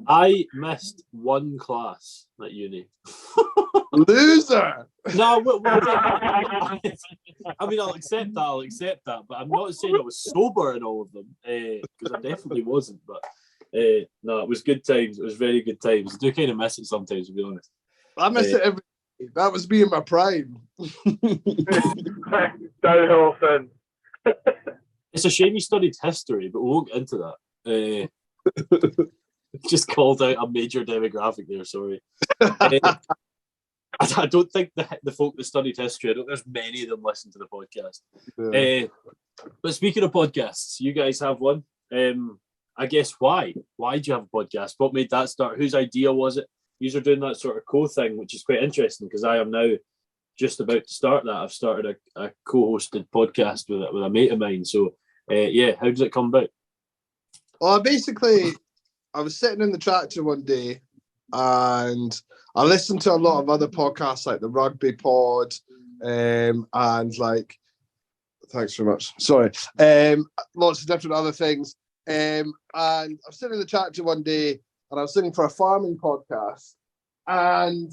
I missed one class at uni. Loser. No, I mean, I'll accept that, but I'm not saying I was sober in all of them, because I definitely wasn't. But no, it was good times. It was very good times. I do kind of miss it sometimes, to be honest. I miss it every day. That was me in my prime. Downhill thing. It's a shame you studied history, but we won't get into that. Just called out a major demographic there, sorry. I don't think the folk that studied history, I don't think there's many of them listen to the podcast. Yeah. But speaking of podcasts, you guys have one. I guess why? Why do you have a podcast? What made that start? Whose idea was it? You're doing that sort of co-thing, which is quite interesting because I am now just about to start that. I've started a co-hosted podcast with a mate of mine. So, yeah, how does it come about? Well, basically, I was sitting in the tractor one day and I listened to a lot of other podcasts like the Rugby Pod and like, thanks very much, sorry, lots of different other things. And I was sitting in the tractor one day and I was looking for a farming podcast, and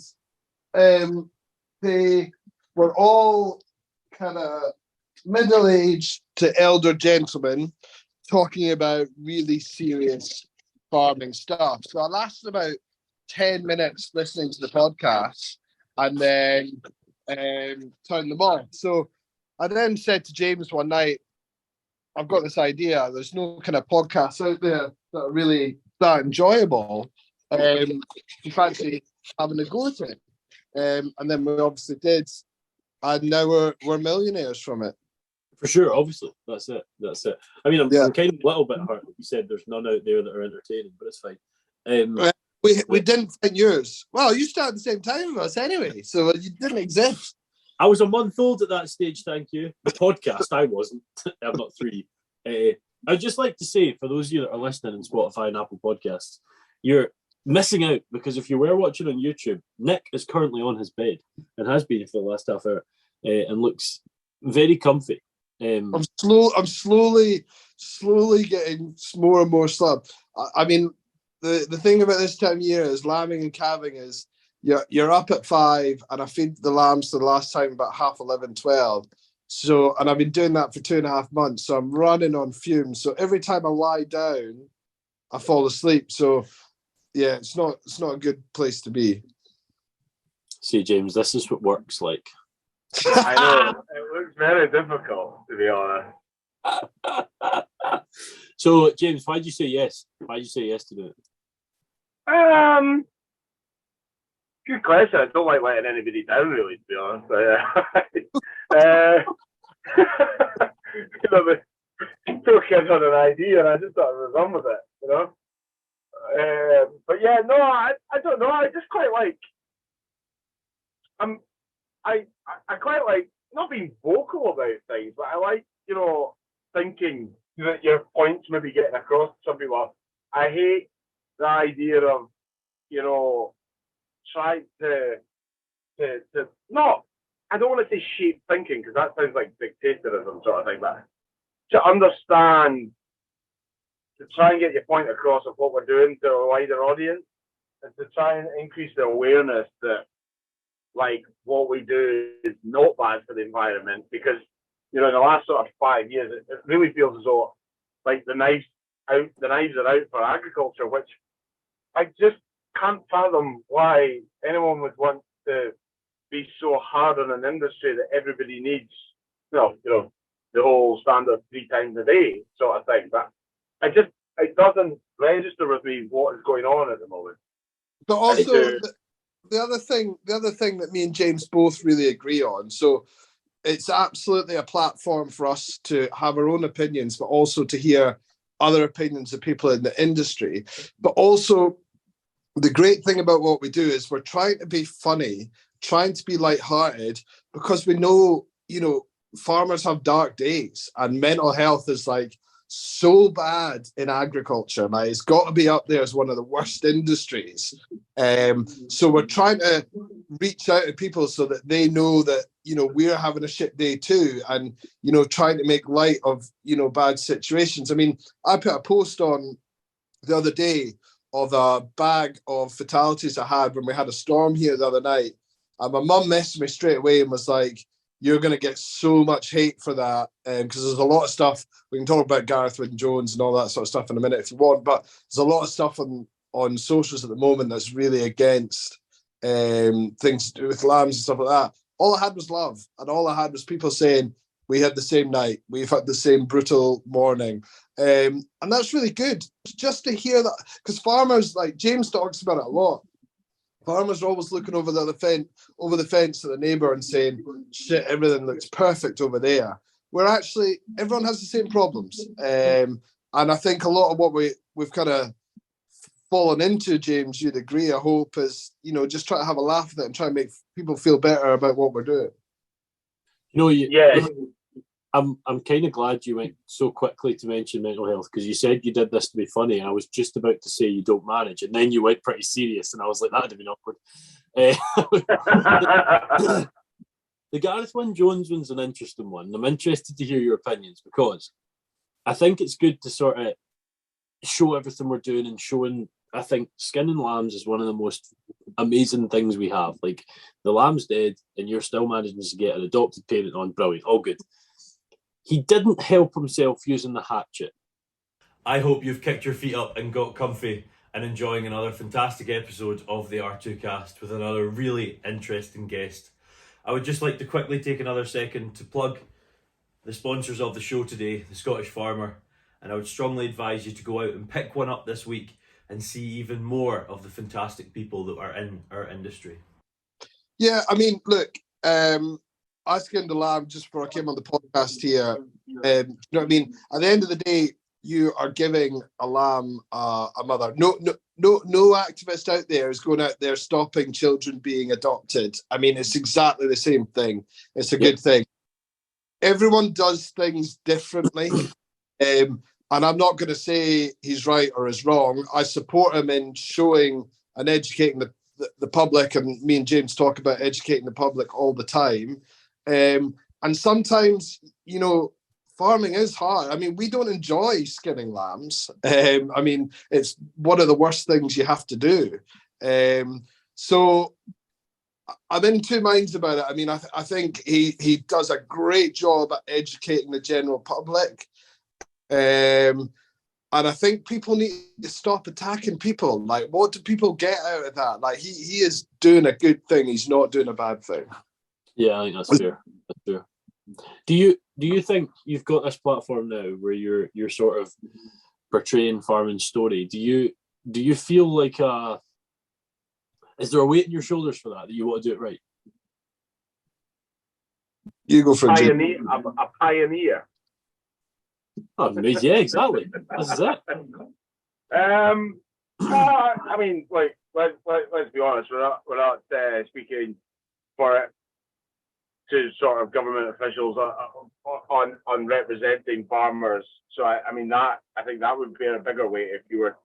they were all kind of middle-aged to elder gentlemen talking about really serious farming stuff. So I lasted about 10 minutes listening to the podcast and then turned them on. So I then said to James one night, I've got this idea. There's no kind of podcasts out there that are really that enjoyable. You fancy having a go at it? And then we obviously did. And now we're millionaires from it. For sure, obviously. That's it. I mean, I'm kind of a little bit hurt. You said there's none out there that are entertaining, but it's fine. We didn't find yours. Well, you started at the same time as us anyway, so you didn't exist. I was a month old at that stage, thank you. The podcast, I wasn't. I'm not 3. I'd just like to say, for those of you that are listening in Spotify and Apple Podcasts, you're missing out, because if you were watching on YouTube, Nick is currently on his bed and has been for the last half hour and looks very comfy. I'm slowly getting more and more slump. I mean, the thing about this time of year is lambing and calving is you're up at 5 and I feed the lambs the last time about 11:30, 12. So, and I've been doing that for 2.5 months. So I'm running on fumes. So every time I lie down, I fall asleep. So yeah, it's not a good place to be. See, James, this is what work's like. I know it looks very difficult, to be honest. So, James, why did you say yes? Why did you say yes to do it? Good question. I don't like letting anybody down, really, to be honest. Two kids on an idea, and I just thought I would run with it, you know. But yeah, no, I don't know. I just quite like. I quite like not being vocal about things, but I like, you know, thinking that your points maybe getting across to some people. I hate the idea of, you know, trying to not. I don't want to say shape thinking because that sounds like dictatorism sort of thing, but to understand, to try and get your point across of what we're doing to a wider audience, and to try and increase the awareness that, like, what we do is not bad for the environment, because, you know, in the last sort of 5 years, it really feels as though, like, the knives are out for agriculture, which I just can't fathom why anyone would want to be so hard on an industry that everybody needs, you know, the whole standard 3 times a day sort of thing. But it doesn't register with me what is going on at the moment. But also, the other thing that me and James both really agree on, so it's absolutely a platform for us to have our own opinions, but also to hear other opinions of people in the industry. But also, the great thing about what we do is we're trying to be funny, trying to be lighthearted, because we know, you know, farmers have dark days and mental health is like so bad in agriculture. Like, it's got to be up there as one of the worst industries. So we're trying to reach out to people so that they know that, you know, we're having a shit day too, and, you know, trying to make light of, you know, bad situations. I mean, I put a post on the other day of a bag of fatalities I had when we had a storm here the other night. And my mum messaged me straight away and was like, "You're going to get so much hate for that." Because there's a lot of stuff. We can talk about Gareth Wynne-Jones and all that sort of stuff in a minute if you want. But there's a lot of stuff on socials at the moment that's really against things to do with lambs and stuff like that. All I had was love. And all I had was people saying, "We had the same night. We've had the same brutal morning." And that's really good just to hear that. Because farmers, like James talks about it a lot, farmers are always looking over the fence at the neighbour and saying, "Shit, everything looks perfect over there." Where actually everyone has the same problems. And I think a lot of what we've kind of fallen into, James, you'd agree, I hope, is, you know, just try to have a laugh at it and try and make people feel better about what we're doing. You know, Yeah. I'm kind of glad you went so quickly to mention mental health, because you said you did this to be funny. I was just about to say you don't manage, and then you went pretty serious, and I was like, that'd have been awkward. The Gareth Wynne-Jones one's an interesting one. I'm interested to hear your opinions, because I think it's good to sort of show everything we're doing and showing. I think skinning lambs is one of the most amazing things we have. Like, the lamb's dead, and you're still managing to get an adopted parent on. Brilliant, all good. He didn't help himself using the hatchet. I hope you've kicked your feet up and got comfy and enjoying another fantastic episode of the R2Kast with another really interesting guest. I would just like to quickly take another second to plug the sponsors of the show today, the Scottish Farmer, and I would strongly advise you to go out and pick one up this week and see even more of the fantastic people that are in our industry. Yeah, I mean, look, I skinned a lamb just before I came on the podcast here. You know what I mean? At the end of the day, you are giving a lamb a mother. No activist out there is going out there stopping children being adopted. I mean, it's exactly the same thing. It's a good thing. Everyone does things differently. And I'm not going to say he's right or is wrong. I support him in showing and educating the public, and me and James talk about educating the public all the time. And sometimes, you know, farming is hard. I mean, we don't enjoy skinning lambs. I mean, it's one of the worst things you have to do. So I'm in two minds about it. I mean, I think he does a great job at educating the general public. And I think people need to stop attacking people. Like, what do people get out of that? Like, he is doing a good thing. He's not doing a bad thing. Yeah, I think that's fair. That's fair. Do you think you've got this platform now where you're sort of portraying farming's story? Do you feel like is there a weight in your shoulders for that you want to do it right? You go for a pioneer. Oh, amazing. Yeah, exactly. This is it. I mean, like, let's be honest. We're not speaking for it to sort of government officials on representing farmers. So I mean that I think that would be a bigger weight if you were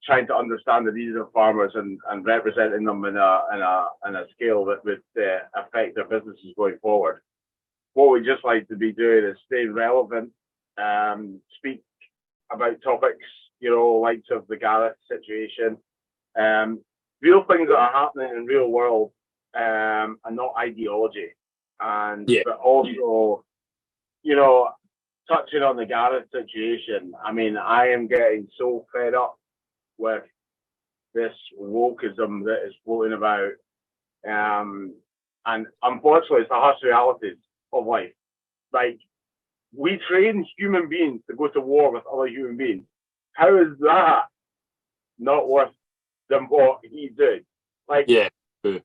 trying to understand the needs of farmers and representing them in a scale that would affect their businesses going forward. What we just like to be doing is stay relevant, speak about topics, like of the Gareth situation, real things that are happening in real world, and not ideology. But also, touching on the Gareth situation, I mean, I am getting so fed up with this wokeism that is floating about. And unfortunately, it's the harsh realities of life. Like, we train human beings to go to war with other human beings. How is that not worth than what he did? Like, yeah. But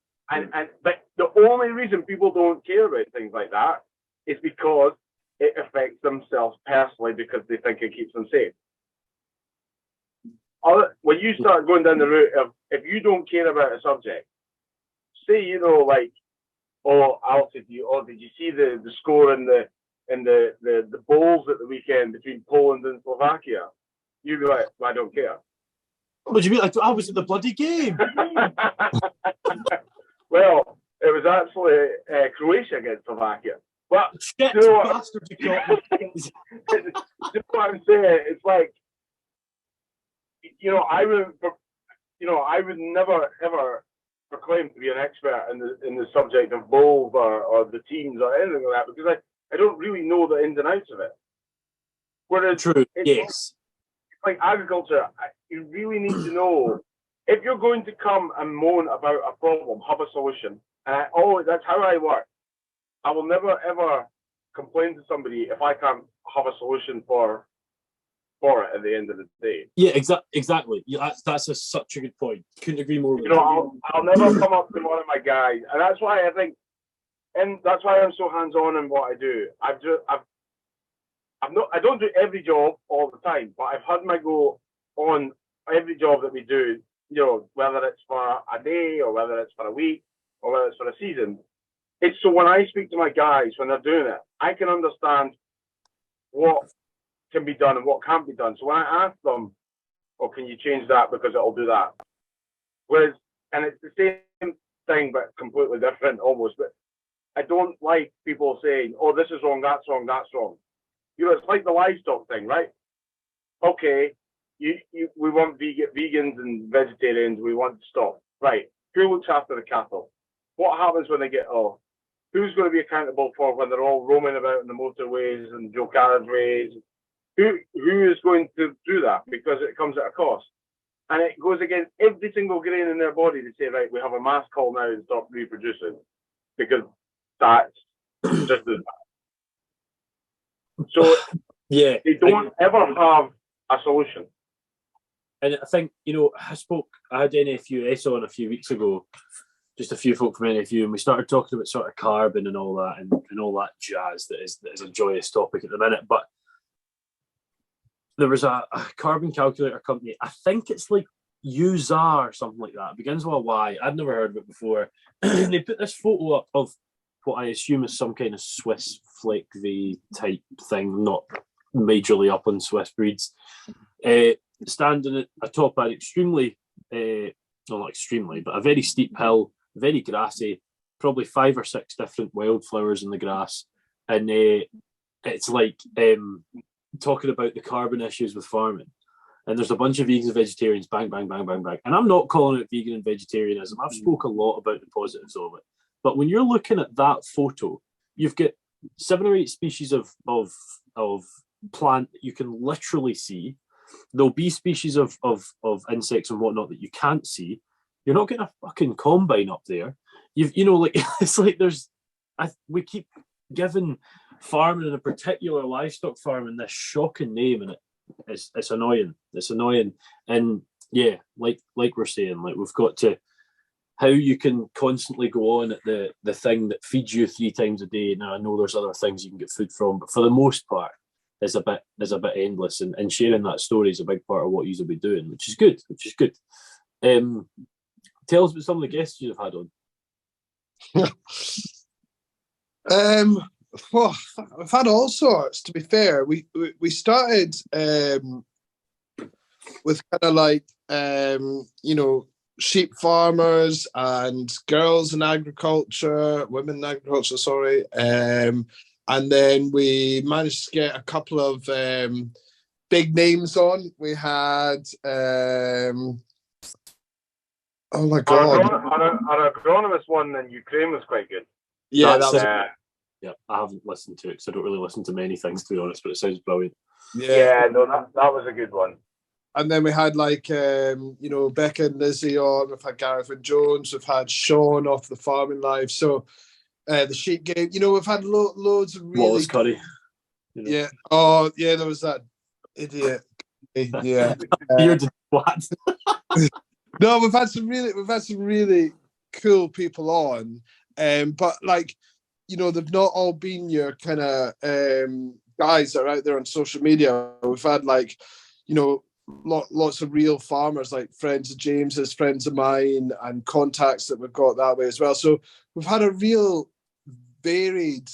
the only reason people don't care about things like that is because it affects themselves personally, because they think it keeps them safe. When you start going down the route of, if you don't care about a subject, say, like, oh, I'll say to you, oh, did you see the score in the bowls at the weekend between Poland and Slovakia? You'd be like, well, I don't care. What do you mean? I was at the bloody game. Well, it was actually Croatia against Slovakia. But shit, bastards, you got me. Just what I'm saying, it's like, I would never ever proclaim to be an expert in the subject of bowls or the teams or anything like that, because I don't really know the ins and outs of it. Whereas True, yes. It's like agriculture, you really need to know. If you're going to come and moan about a problem, have a solution. That's how I work. I will never ever complain to somebody if I can't have a solution for it at the end of the day. Yeah, exactly. Yeah, that's such a good point. Couldn't agree more. I'll never come up to one of my guys, and that's why I think, and that's why I'm so hands-on in what I do. I don't do every job all the time, but I've had my go on every job that we do. Whether it's for a day or whether it's for a week or whether it's for a season. It's so when I speak to my guys when they're doing it, I can understand what can be done and what can't be done. So when I ask them, "Oh, can you change that because it'll do that?" Whereas, and it's the same thing but completely different almost. But I don't like people saying, "Oh, this is wrong, that's wrong, that's wrong." It's like the livestock thing, right? Okay, we want vegans and vegetarians. We want to stop, right? Who looks after the cattle? What happens when they get ill? Who's going to be accountable for when they're all roaming about in the motorways and dual carriageways? Who is going to do that? Because it comes at a cost. And it goes against every single grain in their body to say, right, we have a mass call now to stop reproducing. Because that's just as bad. So yeah, they don't ever have a solution. And I think, I had NFUS on a few weeks ago, just a few folk from NFU, and we started talking about sort of carbon and all that and all that jazz that is a joyous topic at the minute. But there was a carbon calculator company, I think it's like UZAR or something like that. It begins with a Y. I'd never heard of it before. And they put this photo up of what I assume is some kind of Swiss Flake V type thing, not majorly up on Swiss breeds, standing atop an extremely, well, not extremely, but a very steep hill, very grassy, probably 5 or 6 different wildflowers in the grass. And it's like talking about the carbon issues with farming. And there's a bunch of vegans and vegetarians, bang, bang, bang, bang, bang. And I'm not calling it vegan and vegetarianism. I've spoke a lot about the positives of it. But when you're looking at that photo, you've got 7 or 8 species of plant that you can literally see. there'll be species of insects and whatnot that you can't see. You're not getting a fucking combine up there. Like it's like we keep giving farming, and a particular livestock farming, this shocking name, and it's annoying. It's annoying, and yeah, like we're saying, like we've got to, how you can constantly go on at the thing that feeds you 3 times a day. Now I know there's other things you can get food from, but for the most part, is a bit endless, and sharing that story is a big part of what you'll be doing, which is good. Tell us about some of the guests you've had on. Well, I've had all sorts. To be fair, we started with kind of like sheep farmers and girls in agriculture, women in agriculture, sorry. And then we managed to get a couple of big names on. We had oh my god, our agronomist one in Ukraine was quite good. Yeah, yeah, I haven't listened to it because I don't really listen to many things, to be honest, but it sounds brilliant. Yeah, no, that was a good one. And then we had like Becca and Lizzie on. We've had Gareth and Jones. We've had Sean off the Farming Live. So the sheep game. We've had loads of really. Wallace Curry. Yeah. Oh yeah, there was that idiot. Yeah. You're just what? No, we've had some really cool people on, but like, they've not all been your kind of guys that are out there on social media. We've had like, lots of real farmers, like friends of James's, friends of mine, and contacts that we've got that way as well. So we've had a real varied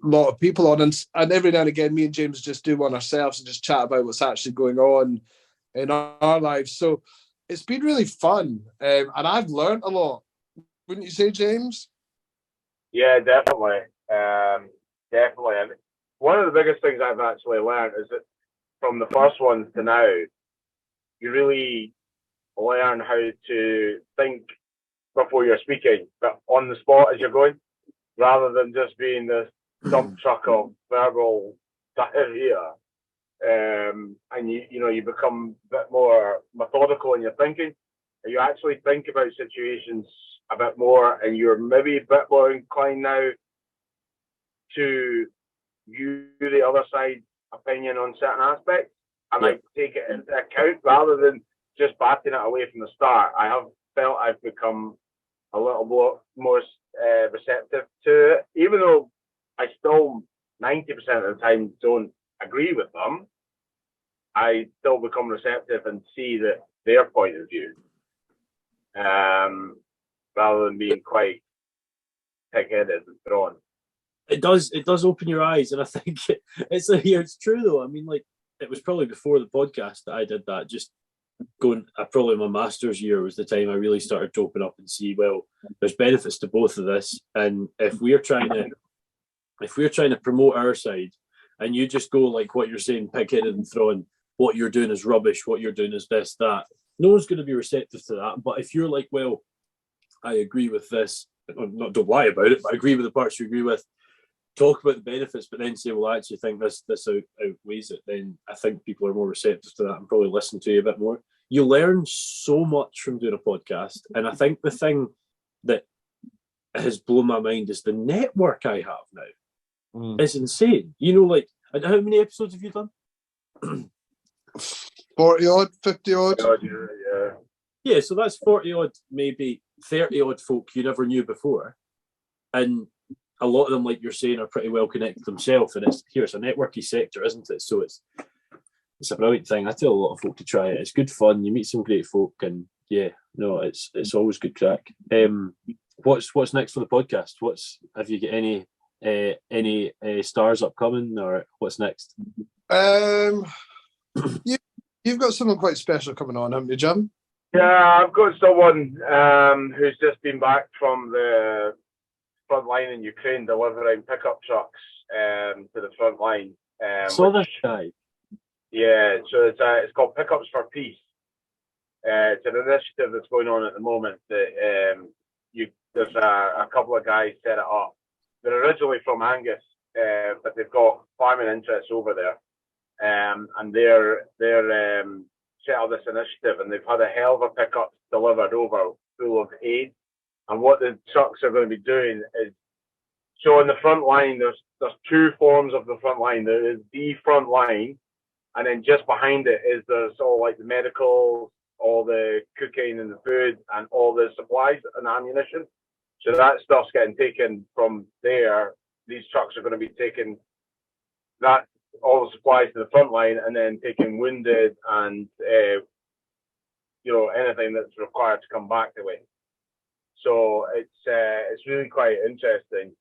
lot of people on, and every now and again, me and James just do one ourselves and just chat about what's actually going on in our lives. So it's been really fun, and I've learned a lot. Wouldn't you say, James? Yeah, definitely. Definitely. And one of the biggest things I've actually learned is that from the first ones to now, you really learn how to think before you're speaking, but on the spot as you're going, rather than just being this dump truck of verbal diarrhea. And you become a bit more methodical in your thinking. You actually think about situations a bit more, and you're maybe a bit more inclined now to view the other side's opinion on certain aspects, and like take it into account rather than just batting it away from the start. I have felt I've become a little more receptive to it, even though I still 90% of the time don't agree with them. I still become receptive and see their point of view, rather than being quite pig-headed and thrown. It does open your eyes, and I think it's true though. I mean, like, it was probably before the podcast that I did that. Just going, probably my master's year was the time I really started to open up and see, well, there's benefits to both of this, and if we're trying to promote our side, and you just go like what you're saying, pig-headed and thrown, what you're doing is rubbish, what you're doing is this, that, no one's going to be receptive to that. But if you're like, well, I agree with this, don't lie about it, but I agree with the parts you agree with, talk about the benefits, but then say, well, I actually think this outweighs it, then I think people are more receptive to that and probably listen to you a bit more. You learn so much from doing a podcast, and I think the thing that has blown my mind is the network I have now. It's insane. Like, how many episodes have you done? 40 odd, 50 odd. Yeah, so that's 40 odd, maybe 30 odd folk you never knew before, and a lot of them, like you're saying, are pretty well connected themselves, and it's a networky sector, isn't it? So it's a brilliant thing. I tell a lot of folk to try it. It's good fun. You meet some great folk, and it's always good crack. What's next for the podcast? Have you got any stars upcoming, or what's next? You've got someone quite special coming on, haven't you, Jim? Yeah, I've got someone who's just been back from the front line in Ukraine, delivering pickup trucks to the front line. Saw that guy. Yeah, so it's called Pickups for Peace. It's an initiative that's going on at the moment. That there's a couple of guys set it up. They're originally from Angus, but they've got farming interests over there. and they're set up this initiative, and they've had a hell of a pickup delivered over full of aid. And what the trucks are going to be doing is, so on the front line, there's two forms of the front line. There is the front line, and then just behind it is there's all like the medical, all the cooking and the food, and all the supplies and ammunition. So that stuff's getting taken from there. These trucks are going to be taking that, all the supplies to the front line, and then taking wounded and anything that's required to come back the way. So it's really quite interesting.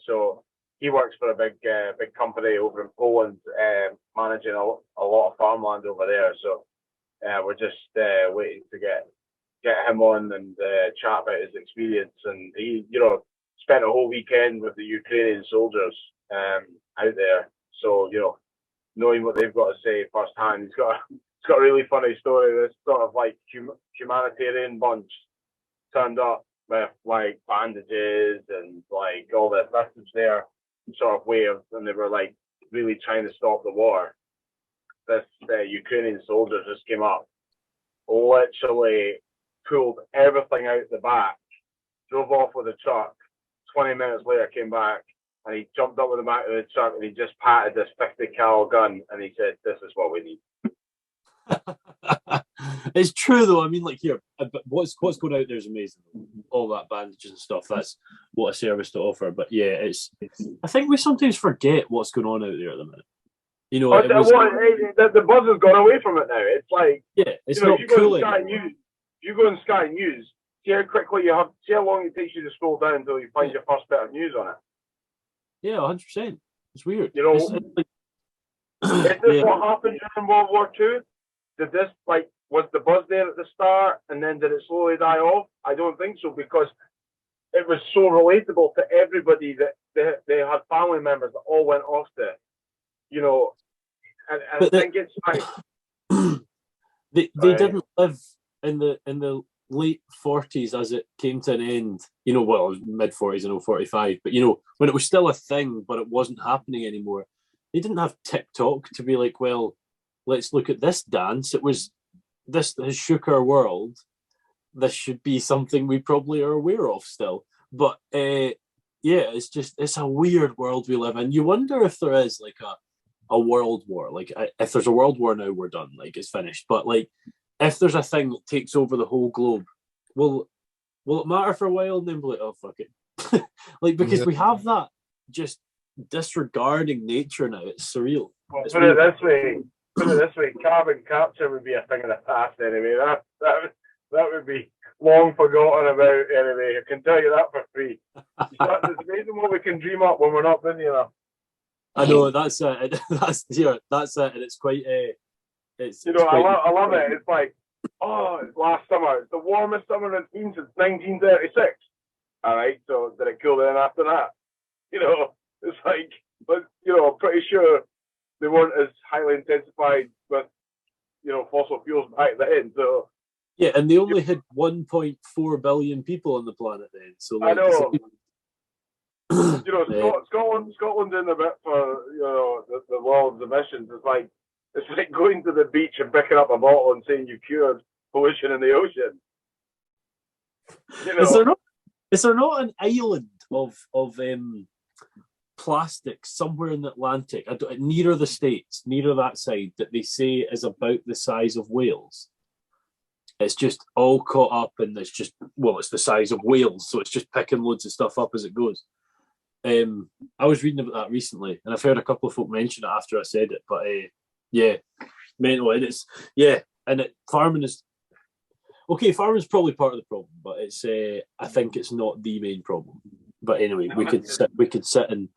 So he works for a big company over in Poland, managing a lot of farmland over there. So we're just waiting to get him on and chat about his experience. And he, spent a whole weekend with the Ukrainian soldiers out there. So knowing what they've got to say firsthand, he's got a really funny story. This sort of like humanitarian bunch turned up with like bandages and like all this. That's their sort of way of, and they were like really trying to stop the war. This Ukrainian soldier just came up, literally pulled everything out the back, drove off with a truck. 20 minutes later, came back, and he jumped up with the back of the truck and he just patted this 50 cal gun, and he said, "This is what we need." It's true though. I mean, like here, what's going out there is amazing. All that bandages and stuff. That's what a service to offer. But yeah, I think we sometimes forget what's going on out there at the minute. The buzz has gone away from it now. It's like, it's not cool. If you go on Sky News, see how quickly see how long it takes you to scroll down until you find your first bit of news on it. Yeah, 100%. It's weird. Is this what happened during World War II? Did this, was the buzz there at the start and then did it slowly die off? I don't think so, because it was so relatable to everybody that they had family members that all went off to it. And I think it's like they didn't live in the late 40s as it came to an end. Mid 40s and 45. But when it was still a thing, but it wasn't happening anymore. They didn't have TikTok to be like, well, let's look at this dance. It was this has shook our world. This should be something we probably are aware of still. But it's a weird world we live in. You wonder if there is like a world war. Like if there's a world war now, we're done. Like it's finished. But like if there's a thing that takes over the whole globe, will it matter for a while? And then be like, oh fuck it, because we have that just disregarding nature now. It's surreal. Well, put it this way, carbon capture would be a thing of the past anyway. That would be long forgotten about anyway. I can tell you that for free. It's amazing what we can dream up when we're not busy enough. I know, that's it. That's it, and it's quite. I love it. It's like, last summer, it's the warmest summer it's been since 1936. All right, so did it cool down after that? It's like, but I'm pretty sure they weren't as highly intensified with fossil fuels back then. So yeah, and they only had 1.4 billion people on the planet then. So I know. Scotland doing a bit for the world's emissions. It's like going to the beach and picking up a bottle and saying you cured pollution in the ocean. Is there not an island of plastic somewhere in the Atlantic, near the States, near that side, that they say is about the size of Wales? It's just all caught up, and it's the size of Wales, so it's just picking loads of stuff up as it goes. I was reading about that recently, and I've heard a couple of folk mention it after I said it, but mental, and farming is farming's probably part of the problem, but it's I think it's not the main problem. But anyway, we could sit and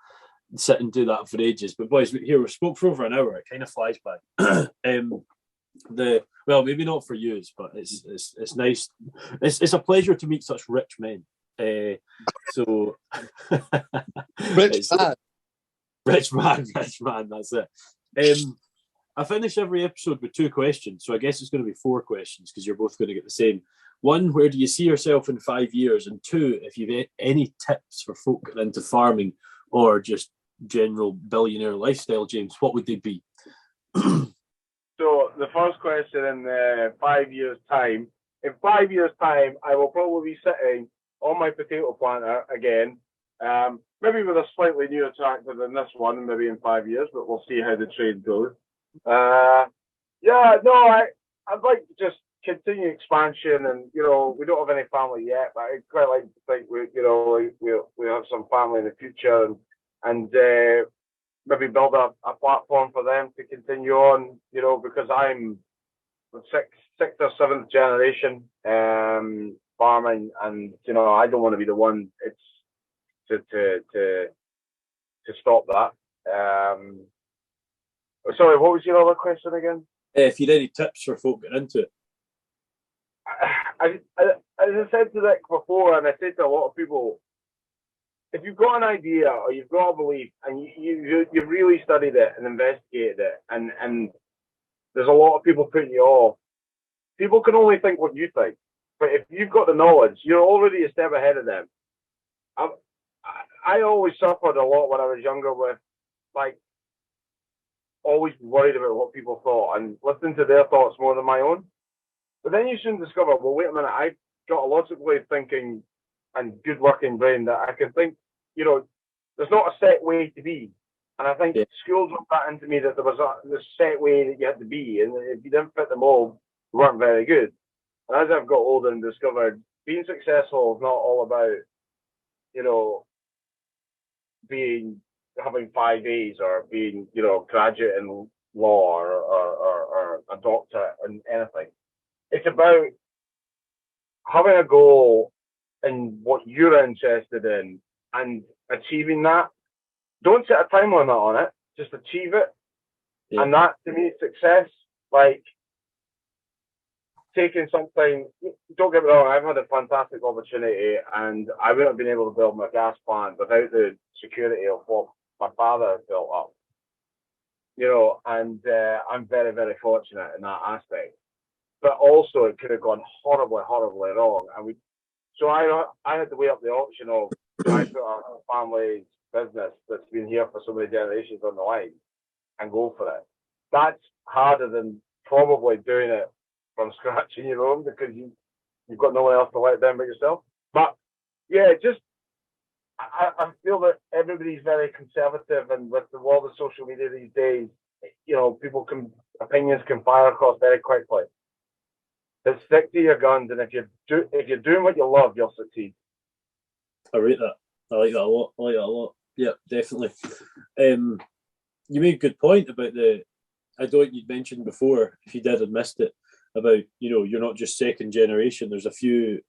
do that for ages. But boys, here we spoke for over an hour. It kind of flies by. Maybe not for you, but it's nice. It's a pleasure to meet such rich men. Rich man. That's it. I finish every episode with 2 questions, so I guess it's going to be 4 questions because you're both going to get the same. 1, where do you see yourself in 5 years? And 2, if you've any tips for folk getting into farming or just general billionaire lifestyle, James, what would they be? So the first question in 5 years' time. In 5 years' time, I will probably be sitting on my potato planter again. Maybe with a slightly newer tractor than this one, maybe in 5 years, but we'll see how the trade goes. Yeah, no, I'd like to just continue expansion, and we don't have any family yet, but I'd quite like to think we have some family in the future, and maybe build a platform for them to continue on, because I'm sixth or seventh generation farming, and I don't want to be the one to stop that. Sorry, what was your other question again? If you had any tips for folk getting into it. As I said to Nick before, and I said to a lot of people, if you've got an idea or you've got a belief and you've really studied it and investigated it, and there's a lot of people putting you off, people can only think what you think. But if you've got the knowledge, you're already a step ahead of them. I always suffered a lot when I was younger with, like, always worried about what people thought and listening to their thoughts more than my own. But then you soon discover, well, wait a minute, I've got a logically thinking and good working brain that I can think, there's not a set way to be. And I think school drove that into me, that there was this set way that you had to be, and if you didn't fit the mold, you weren't very good. And as I've got older and discovered, being successful is not all about, having 5 A's or being, graduate in law or a doctor and anything. It's about having a goal in what you're interested in and achieving that. Don't set a time limit on it, just achieve it. Yeah. And that, to me, is success. Like, taking something, don't get me wrong, I've had a fantastic opportunity, and I wouldn't have been able to build my gas plant without the security of what my father has built up. And I'm very, very fortunate in that aspect. But also, it could have gone horribly, horribly wrong. So I had to weigh up the option of, do I put our family business that's been here for so many generations on the line and go for it? That's harder than probably doing it from scratch in your own, because you've got no one else to let down but yourself. But yeah, I feel that everybody's very conservative, and with the world of social media these days, opinions can fire across very quickly. But stick to your guns, and if you're doing what you love, you'll succeed. I rate that. I like that a lot. Yeah, definitely. You made a good point about I don't think you'd mentioned before, if you did and missed it, about, you're not just second generation. There's a few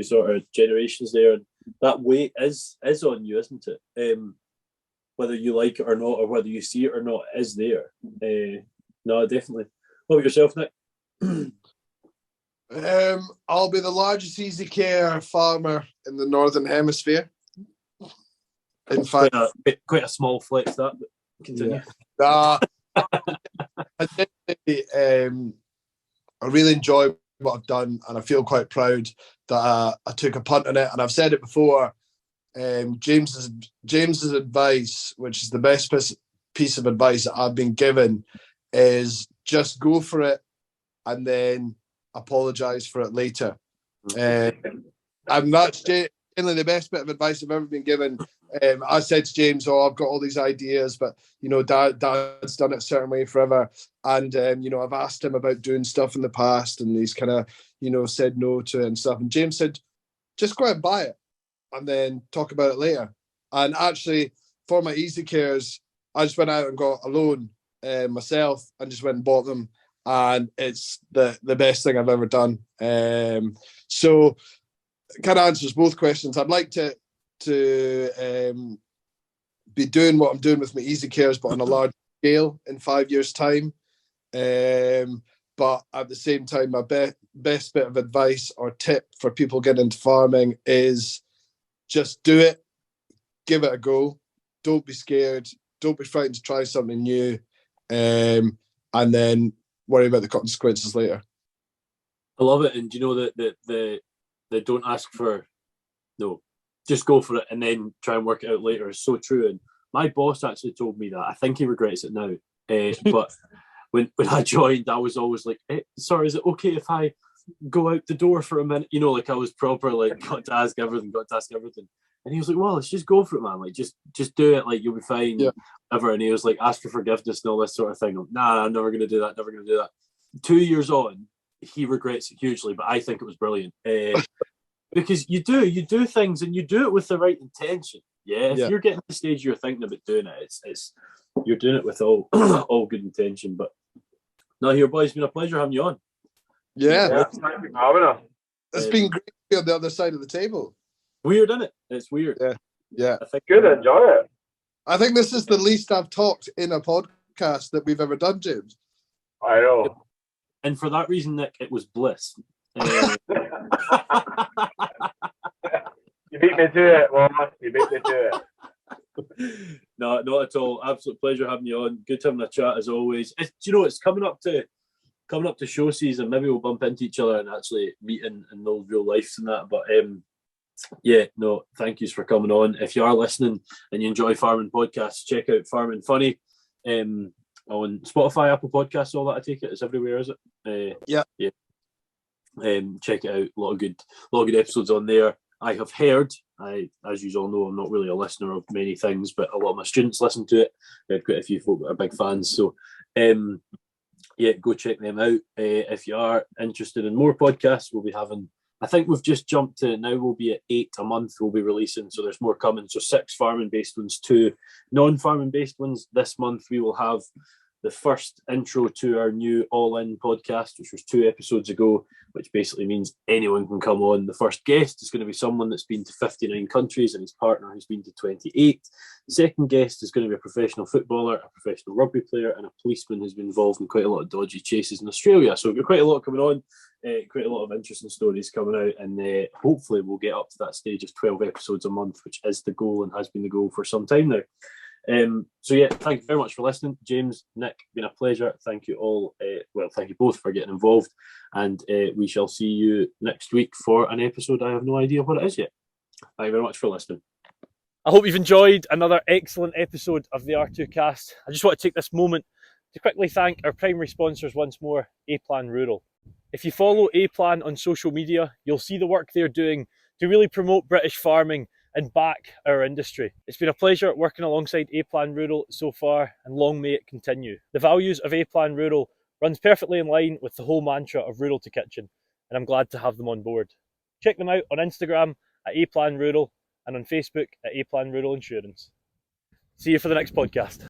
sort of generations there, and that weight is on you, isn't it? Whether you like it or not, or whether you see it or not, is there. No, definitely. What about yourself, Nick? I'll be the largest easy care farmer in the Northern Hemisphere. In fact, quite a small flex, that. But continue. Yeah. I really enjoy what I've done, and I feel quite proud that I took a punt on it. And I've said it before. James's advice, which is the best piece of advice that I've been given, is just go for it and then apologize for it later. And that's generally the best bit of advice I've ever been given. I said to James, I've got all these ideas, but Dad's done it a certain way forever, and I've asked him about doing stuff in the past, and he's kind of said no to it and stuff. And James said, just go out and buy it and then talk about it later. And actually, for my easy cares, I just went out and got a loan myself and just went and bought them, and it's the best thing I've ever done. So it kind of answers both questions. I'd like to be doing what I'm doing with my easy cares, but on a large scale in 5 years' time. But at the same time, my best bit of advice or tip for people getting into farming is just do it, give it a go. Don't be scared. Don't be frightened to try something new, and then worry about the consequences later. I love it, and that they don't ask for no. Just go for it and then try and work it out later is so true. And my boss actually told me that. I think he regrets it now. But when I joined, I was always like, hey, sorry, is it okay if I go out the door for a minute? You know, like I was proper, like, got to ask everything. And he was like, well, let's just go for it, man. Like, just do it. Like, you'll be fine. Yeah. And he was like, ask for forgiveness and all this sort of thing. I'm, nah, I'm never going to do that. 2 years on, he regrets it hugely, but I think it was brilliant. Because you do things and you do it with the right intention. Yeah, if you're getting to the stage you're thinking about doing it, it's you're doing it with all all good intention. But no, here, boys, it's been a pleasure having you on. Yeah. Thank you for having us. It's been great to be on the other side of the table. Weird, isn't it? It's weird. Yeah. I think Good, enjoy it. I think this is the least I've talked in a podcast that we've ever done, James. I know. And for that reason, Nick, it was bliss. You beat me to it, well, you beat me to it. No, not at all. Absolute pleasure having you on. Good having a chat as always. Do you know, it's coming up to show season. Maybe we'll bump into each other and actually meet in old real life and that. But yeah, no, thank yous for coming on. If you are listening and you enjoy farming podcasts, check out Farming Funny on Spotify, Apple Podcasts, all that. I take it, it's everywhere, is it? Yeah. Check it out. A lot of good episodes on there. I have heard, as you all know, I'm not really a listener of many things, but a lot of my students listen to it. I had quite a few folk that are big fans. So, go check them out. If you are interested in more podcasts, we'll be having, I think we've just jumped to, now we'll be at 8 a month we'll be releasing. So there's more coming. So 6 farming-based ones, 2 non-farming-based ones. This month we will have the first intro to our new All In podcast, which was 2 episodes ago, which basically means anyone can come on. The first guest is going to be someone that's been to 59 countries and his partner who's been to 28. The second guest is going to be a professional footballer, a professional rugby player, and a policeman who's been involved in quite a lot of dodgy chases in Australia. So we've got quite a lot coming on, quite a lot of interesting stories coming out, and hopefully we'll get up to that stage of 12 episodes a month, which is the goal and has been the goal for some time now. Thank you very much for listening. James, Nick, been a pleasure. Thank you all. Thank you both for getting involved, and we shall see you next week for an episode. I have no idea what it is yet. Thank you very much for listening. I hope you've enjoyed another excellent episode of the R2Kast. I just want to take this moment to quickly thank our primary sponsors once more, A-Plan Rural. If you follow A-Plan on social media, you'll see the work they're doing to really promote British farming and back our industry. It's been a pleasure working alongside A-Plan Rural so far, and long may it continue. The values of A-Plan Rural runs perfectly in line with the whole mantra of Rural to Kitchen, and I'm glad to have them on board. Check them out on Instagram at A-Plan Rural and on Facebook at A-Plan Rural Insurance. See you for the next podcast.